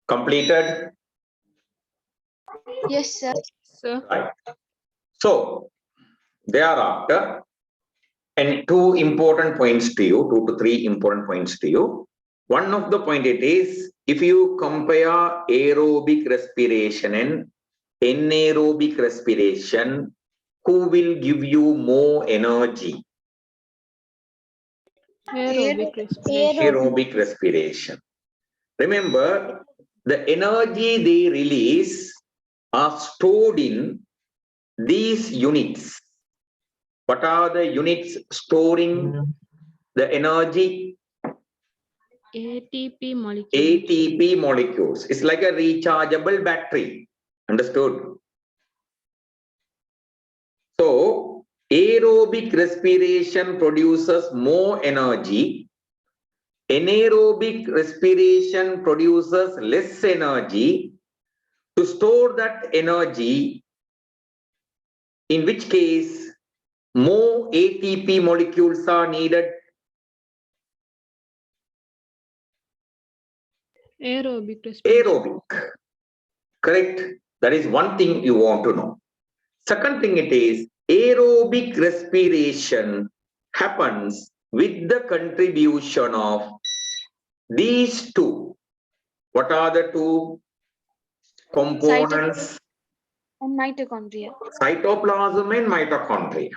Completed? Yes, sir. Sir. Right. So, thereafter, and two to three important points to you. One of the point it is, if you compare aerobic respiration and anaerobic respiration, who will give you more energy? Aerobic respiration. Aerobic respiration. Remember, the energy they release are stored in these units. What are the units storing the energy? ATP molecules. ATP molecules. It's like a rechargeable battery. Understood? So, aerobic respiration produces more energy. Anaerobic respiration produces less energy. To store that energy, in which case more ATP molecules are needed. Aerobic respiration. Aerobic. Correct? That is one thing you want to know. Second thing it is, aerobic respiration happens with the contribution of these two. What are the two components? And mitochondria. Cytoplasm and mitochondria.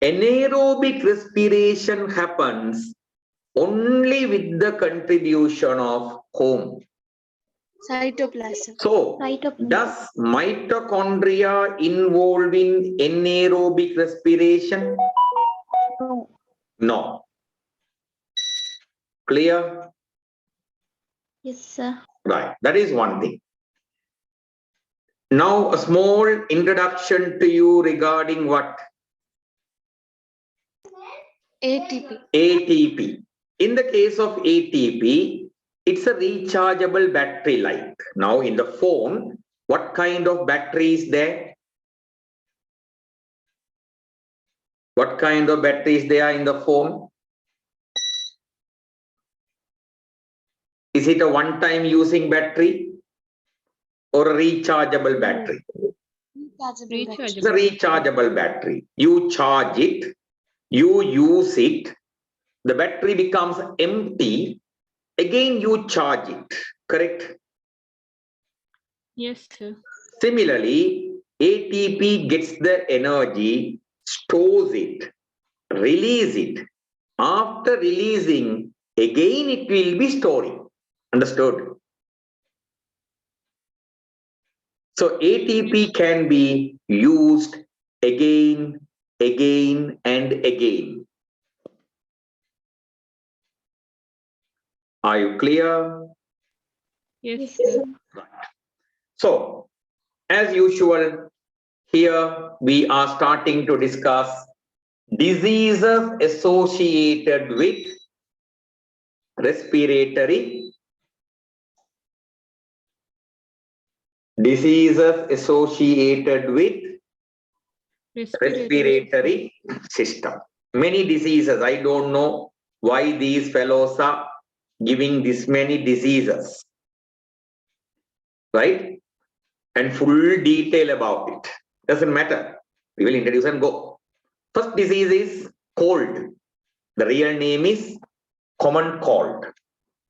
Anaerobic respiration happens only with the contribution of whom? Cytoplasm. So, does mitochondria involve in anaerobic respiration? No. No. Clear? Yes, sir. Right. That is one thing. Now, a small introduction to you regarding what? ATP. ATP. In the case of ATP, it's a rechargeable battery like. Now, in the phone, what kind of battery is there? What kind of battery is there in the phone? Is it a one-time using battery or a rechargeable battery? It's a rechargeable battery. You charge it, you use it, the battery becomes empty, again you charge it, correct? Yes, sir. Similarly, ATP gets the energy, stores it, release it. After releasing, again it will be storing. Understood? So ATP can be used again, again, and again. Are you clear? Yes, sir. So, as usual, here we are starting to discuss diseases associated with respiratory, diseases associated with respiratory system. Many diseases, I don't know why these fellows are giving this many diseases, right? And full detail about it. Doesn't matter. We will introduce and go. First disease is cold. The real name is common cold.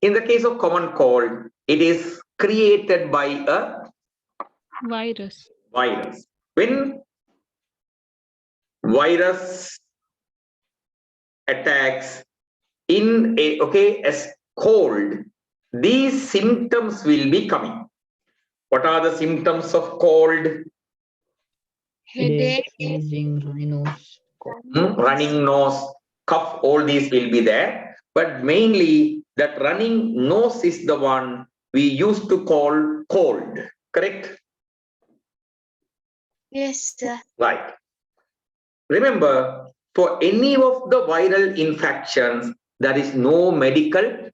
In the case of common cold, it is created by a Virus. virus. When virus attacks in a as cold, these symptoms will be coming. What are the symptoms of cold? Headache, sneezing, runny nose, cough. Running nose, cough, all these will be there. But mainly that running nose is the one we used to call cold. Correct? Yes, sir. Right. Remember, for any of the viral infections, there is no medical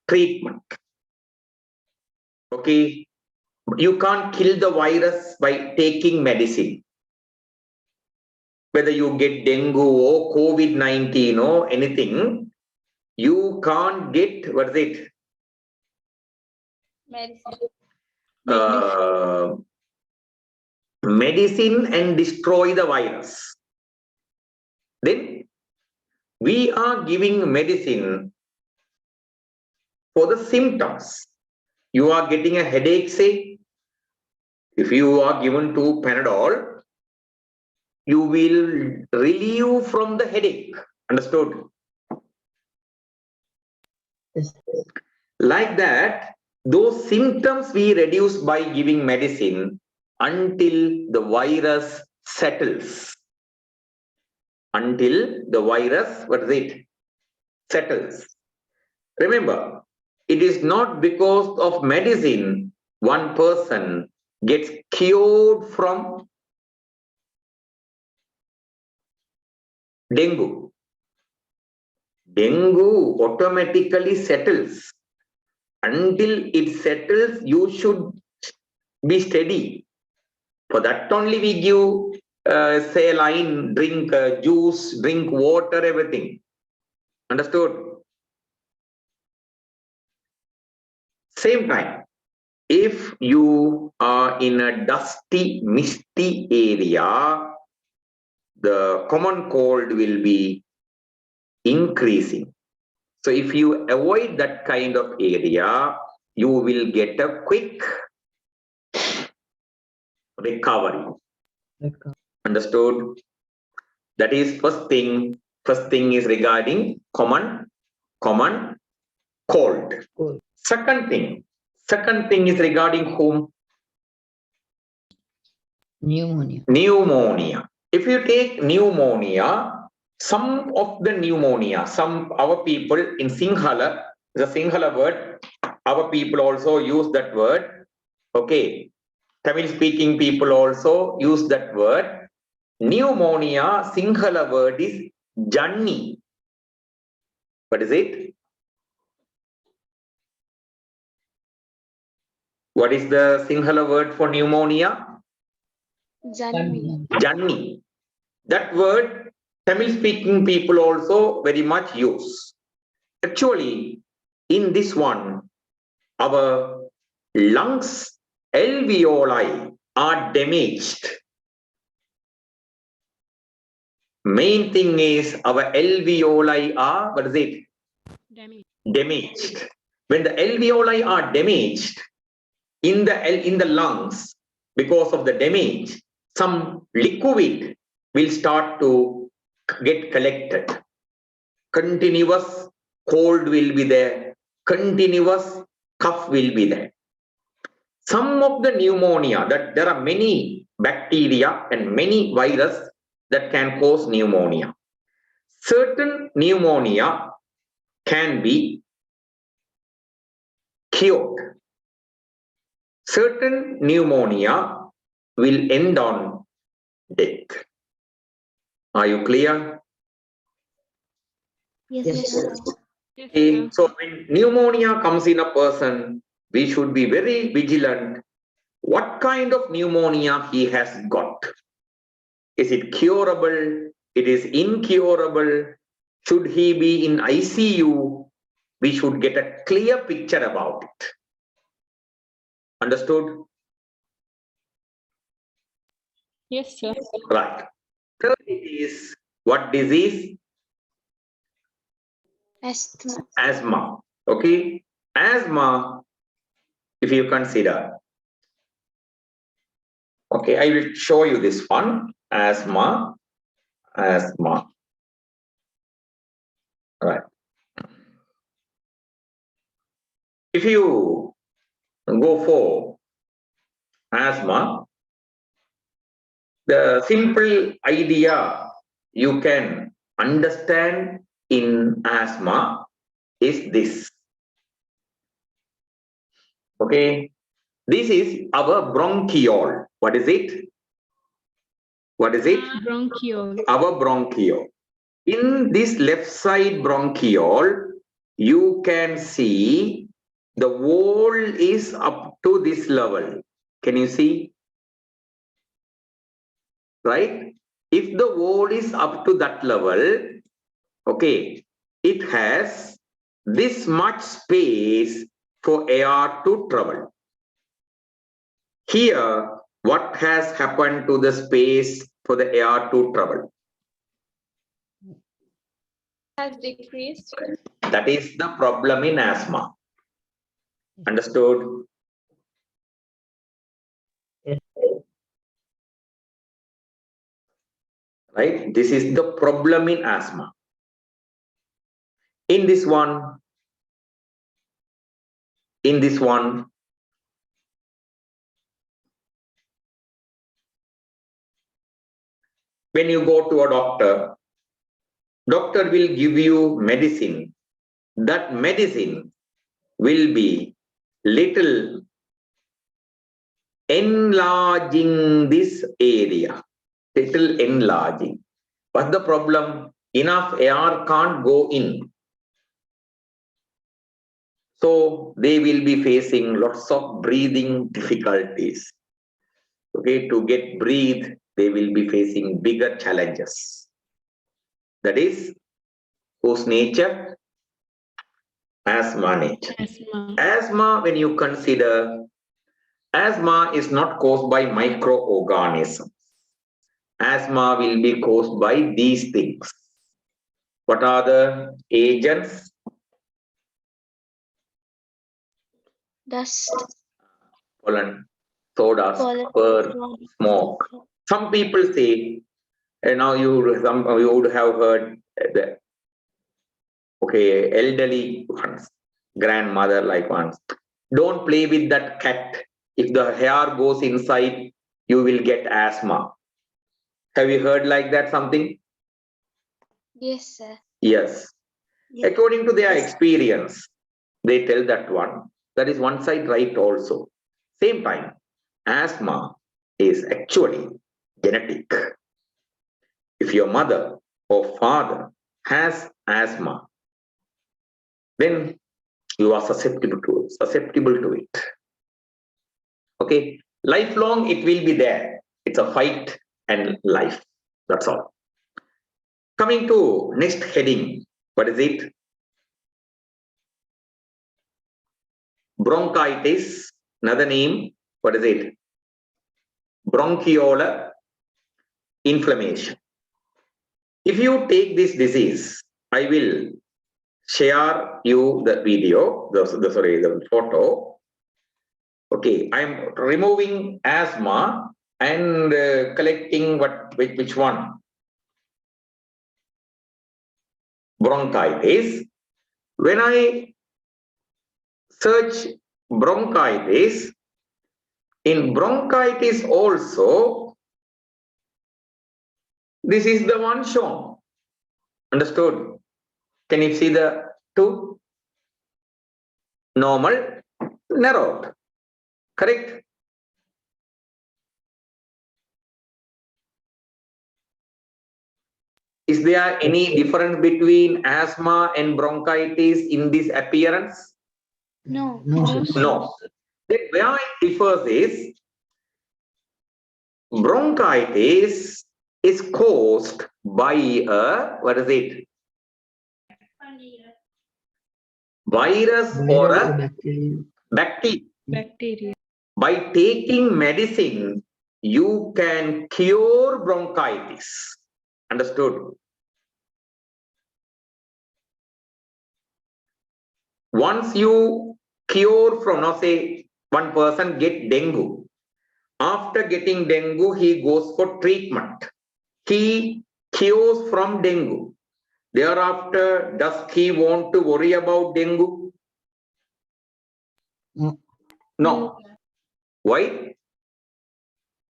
treatment. Okay? You can't kill the virus by taking medicine. Whether you get dengue or COVID-19 or anything, you can't get, what is it? Medicine. Medicine and destroy the virus. Then we are giving medicine for the symptoms. You are getting a headache, say. If you are given to Panadol, you will relieve from the headache. Understood? Yes. Like that, those symptoms we reduce by giving medicine until the virus settles. Until the virus, what is it? Settles. Remember, it is not because of medicine one person gets cured from dengue. Dengue automatically settles. Until it settles, you should be steady. For that only we give saline, drink juice, drink water, everything. Understood? Same time, if you are in a dusty, misty area, the common cold will be increasing. So if you avoid that kind of area, you will get a quick recovery. Understood? That is first thing. First thing is regarding common cold. Cold. Second thing is regarding whom? Pneumonia. Pneumonia. If you take pneumonia, some of the pneumonia, our people in Sinhala, the Sinhala word, our people also use that word. Okay. Tamil speaking people also use that word. Pneumonia, Sinhala word is Janni. What is it? What is the Sinhala word for pneumonia? Janni. Janni. That word Tamil speaking people also very much use. Actually, in this one, our lungs, alveoli are damaged. Main thing is our alveoli are, what is it? Damaged. When the alveoli are damaged in the lungs, because of the damage, some liquid will start to get collected. Continuous cold will be there. Continuous cough will be there. Some of the pneumonia, that there are many bacteria and many viruses that can cause pneumonia. Certain pneumonia can be cured. Certain pneumonia will end on death. Are you clear? Yes, sir. Okay, so when pneumonia comes in a person, we should be very vigilant. What kind of pneumonia he has got? Is it curable? It is incurable? Should he be in ICU? We should get a clear picture about it. Understood? Yes, sir. Right. Third is what disease? Asthma. Asthma. Okay. Asthma, if you consider. Okay, I will show you this one. Asthma. Right. If you go for asthma, the simple idea you can understand in asthma is this. Okay, this is our bronchiole. What is it? What is it? Bronchiole. Our bronchiole. In this left side bronchiole, you can see the wall is up to this level. Can you see? Right? If the wall is up to that level, okay, it has this much space for air to travel. Here, what has happened to the space for the air to travel? Has decreased. That is the problem in asthma. Understood? Yes. Right? This is the problem in asthma. In this one, when you go to a doctor, doctor will give you medicine. That medicine will be little enlarging this area, little enlarging. What's the problem? Enough air can't go in. So they will be facing lots of breathing difficulties. Okay, to get breathe, they will be facing bigger challenges. That is whose nature? Asthma nature. Asthma. Asthma, when you consider, asthma is not caused by microorganisms. Asthma will be caused by these things. What are the agents? Dust. Pollen, sawdust, Pollen, fur, smoke. Some people say, and now you would have heard the elderly ones, grandmother like ones. Don't play with that cat. If the hair goes inside, you will get asthma. Have you heard like that something? Yes, sir. Yes. Yes. According to their experience, they tell that one. That is one side right also. Same time, asthma is actually genetic. If your mother or father has asthma, then you are susceptible to it. Okay, lifelong it will be there. It's a fight and life. That's all. Coming to next heading, what is it? Bronchitis, another name, what is it? Bronchiolar inflammation. If you take this disease, I will share you the video, the photo. Okay, I'm removing asthma and collecting which one? Bronchitis. When I search bronchitis, in bronchitis also, this is the one shown. Understood? Can you see the two? Normal, narrowed. Correct? Is there any difference between asthma and bronchitis in this appearance? No. No, sir. No. Then where it differs is bronchitis is caused by a, what is it? Virus or Viral a bacteria. bacteria. Bacteria. By taking medicine, you can cure bronchitis. Understood? Once you cure from, now say, one person get dengue. After getting dengue, he goes for treatment. He cures from dengue. Thereafter, does he want to worry about dengue? No. No. Why?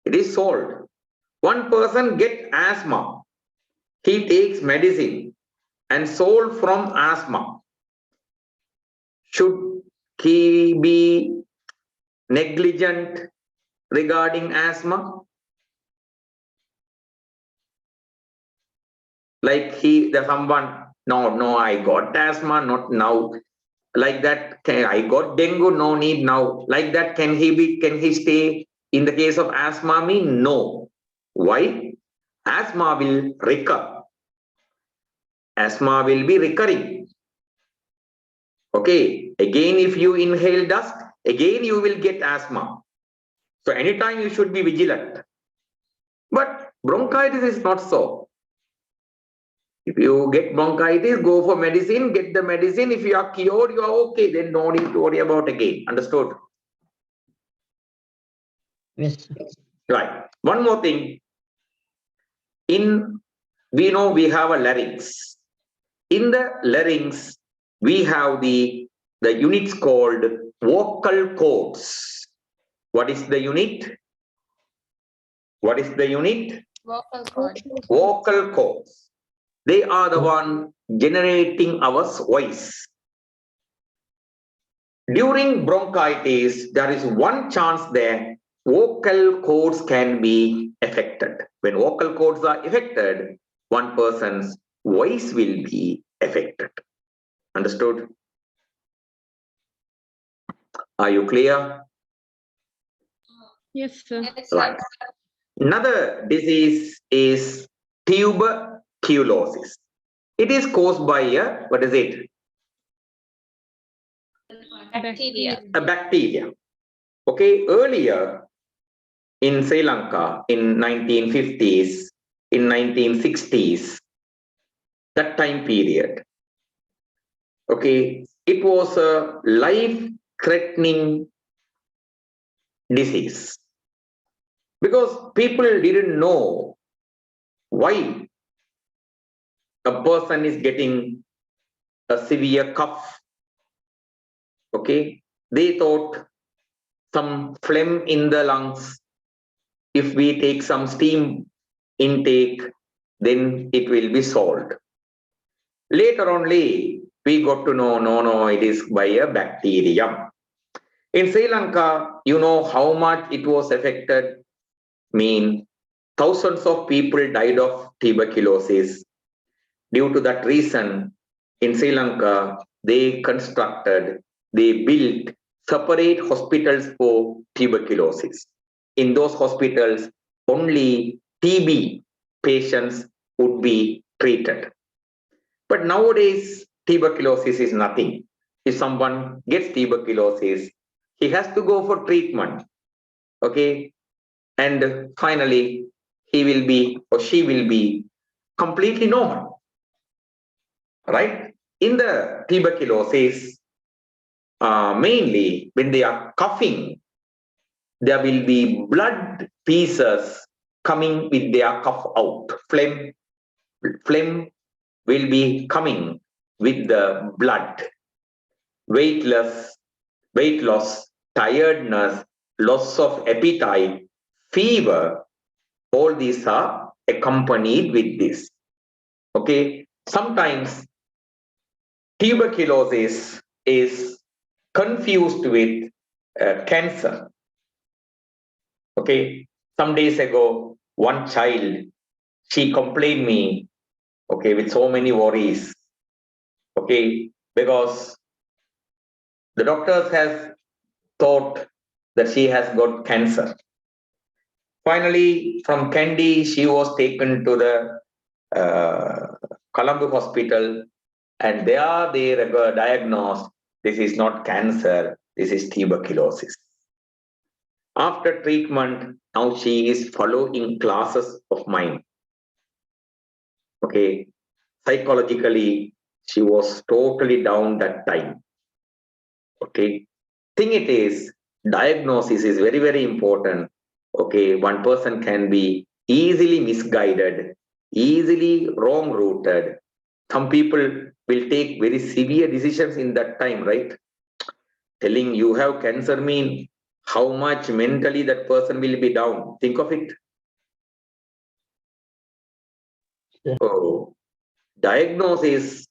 It is solved. One person get asthma. He takes medicine and solved from asthma. Should he be negligent regarding asthma? Like someone, no, I got asthma, not now. Like that, I got dengue, no need now. Like that, can he stay in the case of asthma? No. Why? Asthma will recur. Asthma will be recurring. Okay, again, if you inhale dust, again you will get asthma. So anytime you should be vigilant. But bronchitis is not so. If you get bronchitis, go for medicine, get the medicine. If you are cured, you are okay. Then no need to worry about again. Understood? Yes, sir. Right. One more thing. We know we have a larynx. In the larynx, we have the units called vocal cords. What is the unit? What is the unit? Vocal cord. Vocal cords. They are the one generating our voice. During bronchitis, there is one chance there vocal cords can be affected. When vocal cords are affected, one person's voice will be affected. Understood? Are you clear? Yes, sir. Yes, sir. Right. Another disease is tuberculosis. It is caused by what is it? Bacteria. A bacteria. Okay, earlier in Sri Lanka in 1950s, in 1960s, that time period, okay, it was a life-threatening disease because people didn't know why a person is getting a severe cough. Okay, they thought some phlegm in the lungs. If we take some steam intake, then it will be solved. Later only, we got to know, no, it is by a bacterium. In Sri Lanka, you know how much it was affected. Thousands of people died of tuberculosis. Due to that reason, in Sri Lanka, they built separate hospitals for tuberculosis. In those hospitals, only TB patients would be treated. But nowadays, tuberculosis is nothing. If someone gets tuberculosis, he has to go for treatment. Okay. And finally, he will be or she will be completely normal. Right? In the tuberculosis, mainly when they are coughing, there will be blood pieces coming with their cough out. Phlegm will be coming with the blood. Weight loss, tiredness, loss of appetite, fever, all these are accompanied with this. Okay, sometimes tuberculosis is confused with cancer. Okay, some days ago, one child, she complained me, okay, with so many worries, okay, because the doctors have thought that she has got cancer. Finally, from Kandy, she was taken to the Colombo Hospital, and there they diagnosed this is not cancer, this is tuberculosis. After treatment, now she is following classes of mine. Okay, psychologically, she was totally down that time. Okay, thing it is, diagnosis is very, very important. Okay, one person can be easily misguided, easily wrong routed. Some people will take very severe decisions in that time, right? Telling you have cancer mean how much mentally that person will be down. Think of it. Yeah. So, diagnosis,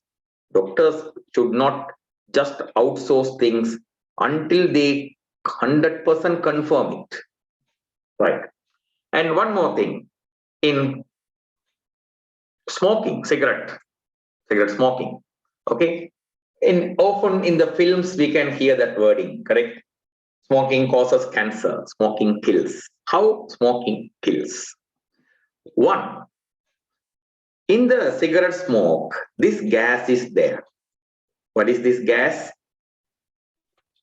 doctors should not just outsource things until they 100% confirm it. Right. And one more thing, in smoking, cigarette smoking, okay? Often in the films, we can hear that wording, correct? Smoking causes cancer, smoking kills. How smoking kills? One, in the cigarette smoke, this gas is there. What is this gas?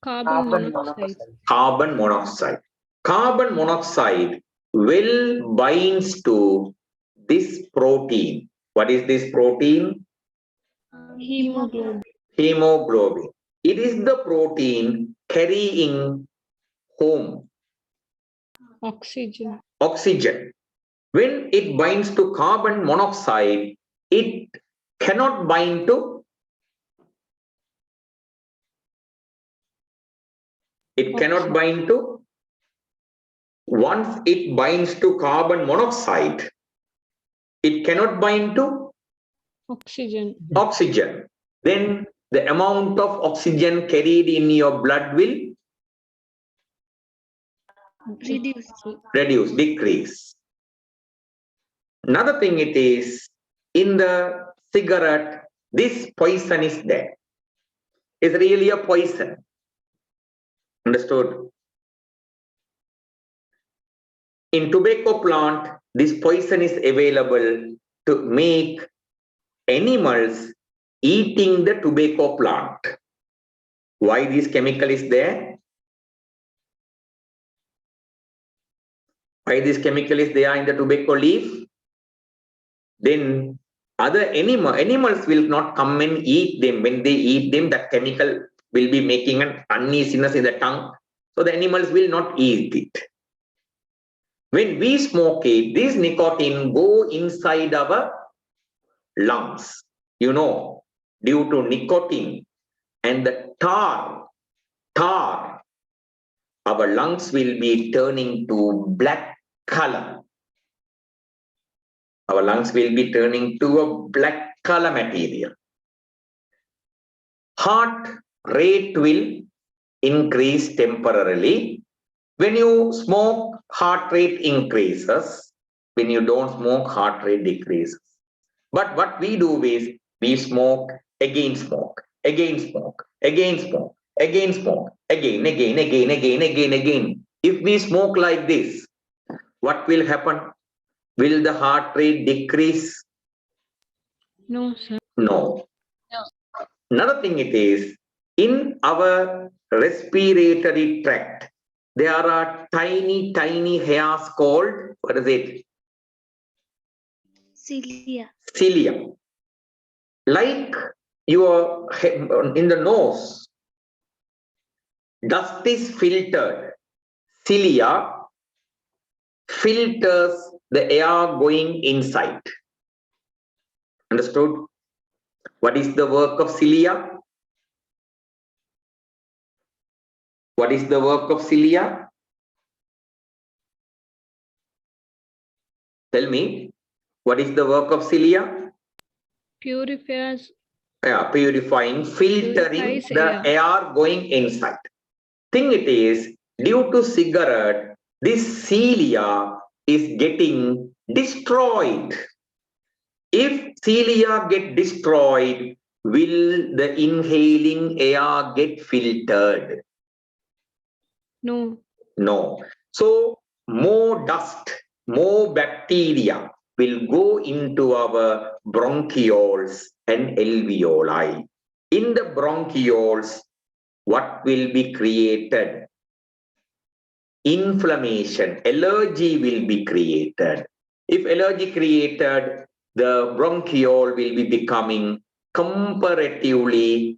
Carbon monoxide. Carbon monoxide. Carbon monoxide will binds to this protein. What is this protein? Hemoglobin. Hemoglobin. It is the protein carrying home Oxygen. oxygen. When it binds to carbon monoxide, it cannot bind to once it binds to carbon monoxide, it cannot bind to Oxygen. oxygen. Then the amount of oxygen carried in your blood will decrease. Another thing it is, in the cigarette, this poison is there. It's really a poison. Understood? In tobacco plant, this poison is available to make animals eating the tobacco plant. Why this chemical is there? Why this chemical is there in the tobacco leaf? Then other animals will not come and eat them. When they eat them, that chemical will be making an uneasiness in the tongue. So the animals will not eat it. When we smoke it, this nicotine go inside our lungs. You know, due to nicotine and the tar, our lungs will be turning to black color. Our lungs will be turning to a black color material. Heart rate will increase temporarily. When you smoke, heart rate increases. When you don't smoke, heart rate decreases. But what we do is, we smoke, again smoke, again smoke, again smoke, again smoke, again. If we smoke like this, what will happen? Will the heart rate decrease? No, sir. No. Another thing it is, in our respiratory tract, there are tiny hairs called, what is it? Cilia. Like your in the nose, dust is filtered. Cilia filters the air going inside. Understood? What is the work of cilia? What is the work of cilia? Tell me, what is the work of cilia? Purifies. Purifying, filtering Purifies the air going inside. Thing it is, due to cigarette, this cilia is getting destroyed. If cilia get destroyed, will the inhaling air get filtered? No. No. So more dust, more bacteria will go into our bronchioles and alveoli. In the bronchioles, what will be created? Inflammation, allergy will be created. If allergy created, the bronchiole will be becoming comparatively,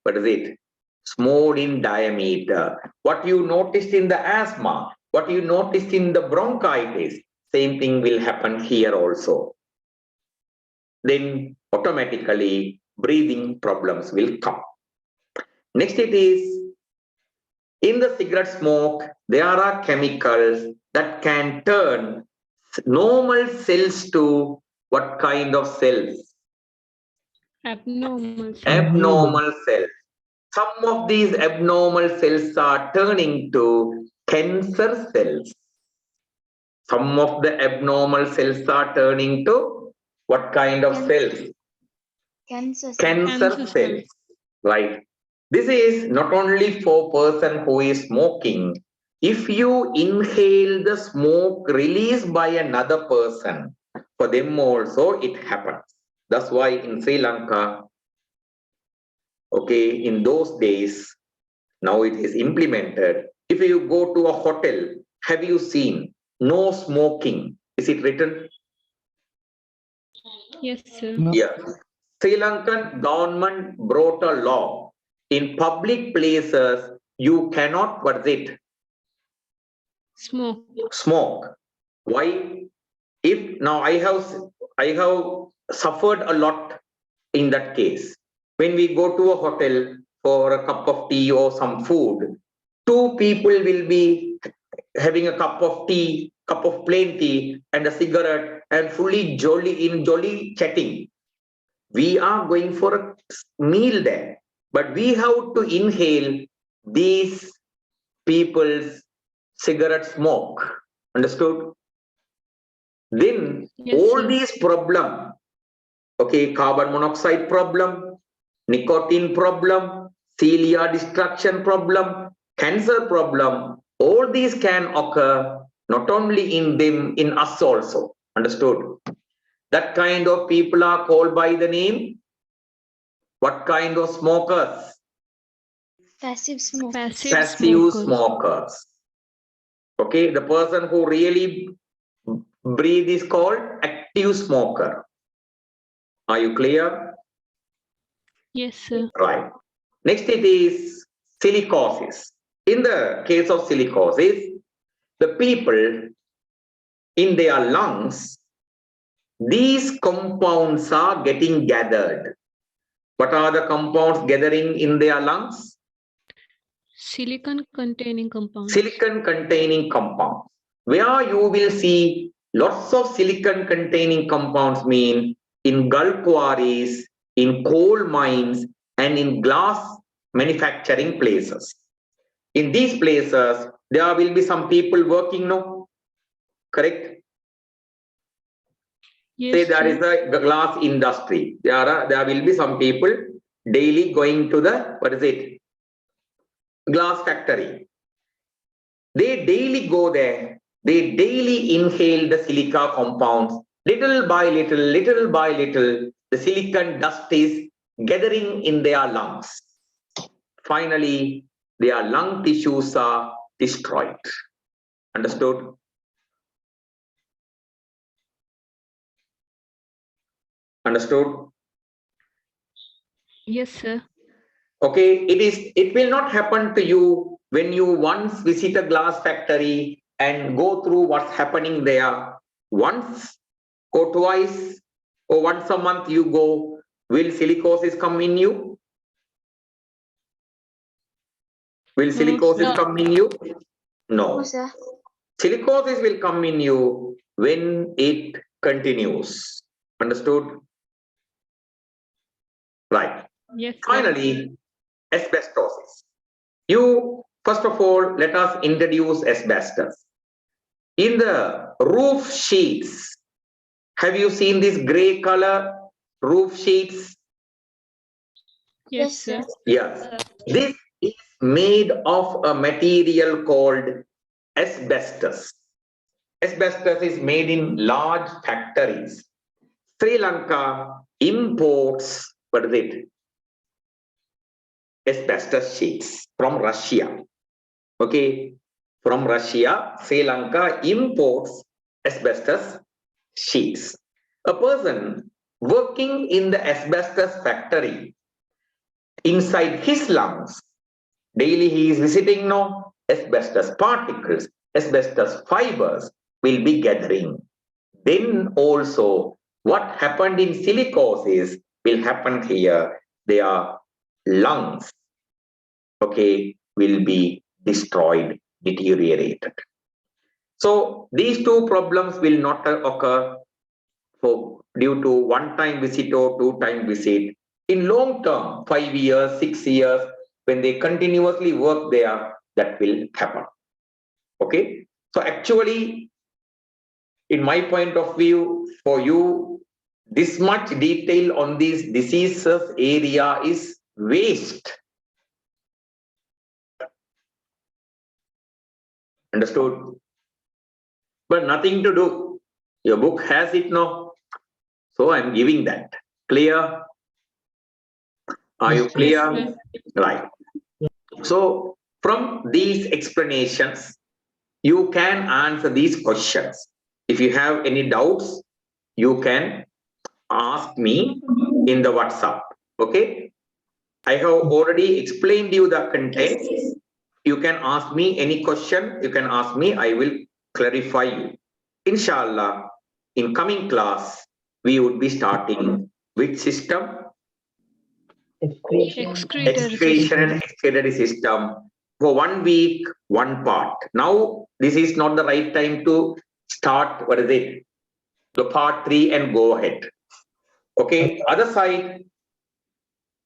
what is it? Small in diameter. What you noticed in the asthma, what you noticed in the bronchitis, same thing will happen here also. Then automatically breathing problems will come. Next it is, in the cigarette smoke, there are chemicals that can turn normal cells to what kind of cells? Abnormal. Abnormal cells. Some of these abnormal cells are turning to cancer cells. Some of the abnormal cells are turning to what kind of cells? Cancer. Cancer cells. Right. This is not only for person who is smoking. If you inhale the smoke released by another person, for them also it happens. That's why in Sri Lanka, Okay, in those days, now it is implemented. If you go to a hotel, have you seen no smoking? Is it written? Yes, sir. Yeah. Sri Lankan government brought a law. In public places, you cannot, what is it? Smoke. Smoke. Why? If now I have suffered a lot in that case. When we go to a hotel for a cup of tea or some food, two people will be having a cup of tea, cup of plain tea and a cigarette and fully jolly chatting. We are going for a meal there, but we have to inhale these people's cigarette smoke. Understood? Then Yes, all sir. these problem, okay, carbon monoxide problem, nicotine problem, cilia destruction problem, cancer problem, all these can occur not only in them, in us also. Understood? That kind of people are called by the name. What kind of smokers? Passive smoke. Passive Passive smokers. smokers. Okay, the person who really breathe is called active smoker. Are you clear? Yes, sir. Right. Next it is silicosis. In the case of silicosis, the people in their lungs, these compounds are getting gathered. What are the compounds gathering in their lungs? Silicon containing compounds. Silicon containing compounds. Where you will see lots of silicon containing compounds mean in gold quarries, in coal mines, and in glass manufacturing places. In these places, there will be some people working, no? Correct? Yes, Say there sir. is a glass industry. There will be some people daily going to the, what is it? Glass factory. They daily go there. They daily inhale the silica compounds. Little by little, the silicon dust is gathering in their lungs. Finally, their lung tissues are destroyed. Understood? Understood? Yes, sir. Okay, it will not happen to you when you once visit a glass factory and go through what's happening there. Once or twice or once a month you go, will silicosis come in you? Will No, silicosis sir. come in you? No, No. sir. Silicosis will come in you when it continues. Understood? Right. Yes, sir. Finally, asbestosis. You, first of all, let us introduce asbestos. In the roof sheets, have you seen this gray color roof sheets? Yes, sir. Yes. This is made of a material called asbestos. Asbestos is made in large factories. Sri Lanka imports, what is it? Asbestos sheets from Russia. Okay. From Russia, Sri Lanka imports asbestos sheets. A person working in the asbestos factory, inside his lungs, daily he is visiting no asbestos particles, asbestos fibers will be gathering. Then also what happened in silicosis will happen here. Their lungs, okay, will be destroyed, deteriorated. So these two problems will not occur due to one-time visit or two-time visit. In long term, 5 years, 6 years, when they continuously work there, that will happen. Okay. So actually, in my point of view, for you, this much detail on these diseases area is waste. Understood? But nothing to do. Your book has it now. So I'm giving that. Clear? Are you Yes, sir. clear? Yes, Right. So from these explanations, you can answer these questions. If you have any doubts, you can ask me in the WhatsApp. Okay. I have already explained you the content. You can ask me any question. You can ask me. I will clarify you. Inshallah, in coming class, we would be starting which system? Excretion. Excretion and excretory system. For 1 week, one part. Now, this is not the right time to start, what is it? The part 3 and go ahead. Okay, other side,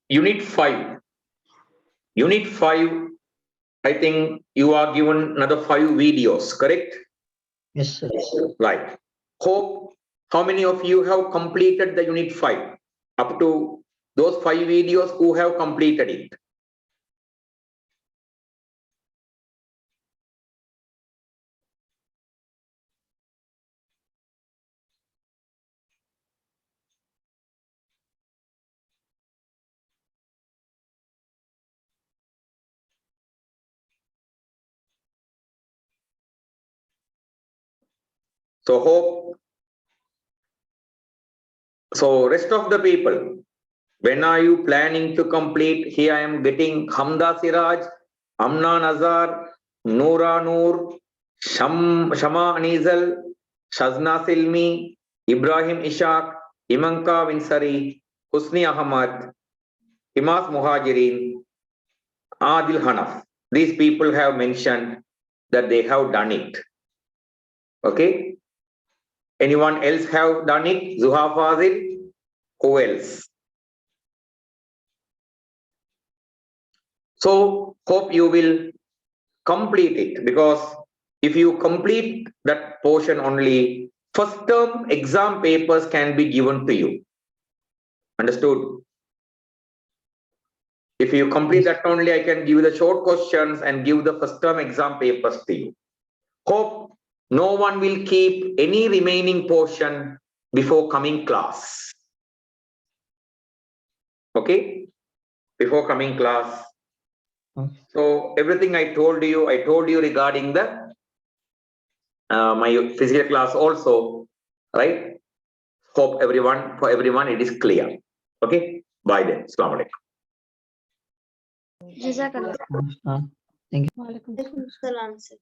unit 5. Unit 5, I think you are given another 5 videos, correct? Yes, sir. Right. Hope, how many of you have completed the unit 5? Up to those 5 videos, who have completed it? So hope, so rest of the people, when are you planning to complete? Here I am getting Hamda Siraj, Amna Nazar, Noora Noor, Shama Anizal, Shazna Silmi, Ibrahim Ishaq, Imanka Vinsari, Husni Ahmad, Himas Muhajirin, Adil Hanaf. These people have mentioned that they have done it. Okay. Anyone else have done it? Zuha Fazil? Who else? So hope you will complete it, because if you complete that portion only, first term exam papers can be given to you. Understood? If you complete that only, I can give the short questions and give the first term exam papers to you. Hope no one will keep any remaining portion before coming class. Okay? Before coming class. Okay. So everything I told you regarding the my physical class also, right? Hope for everyone it is clear. Okay? Bye then. Assalamu alaikum. Jazakallah. Thank you. Walaikum Salam, sir.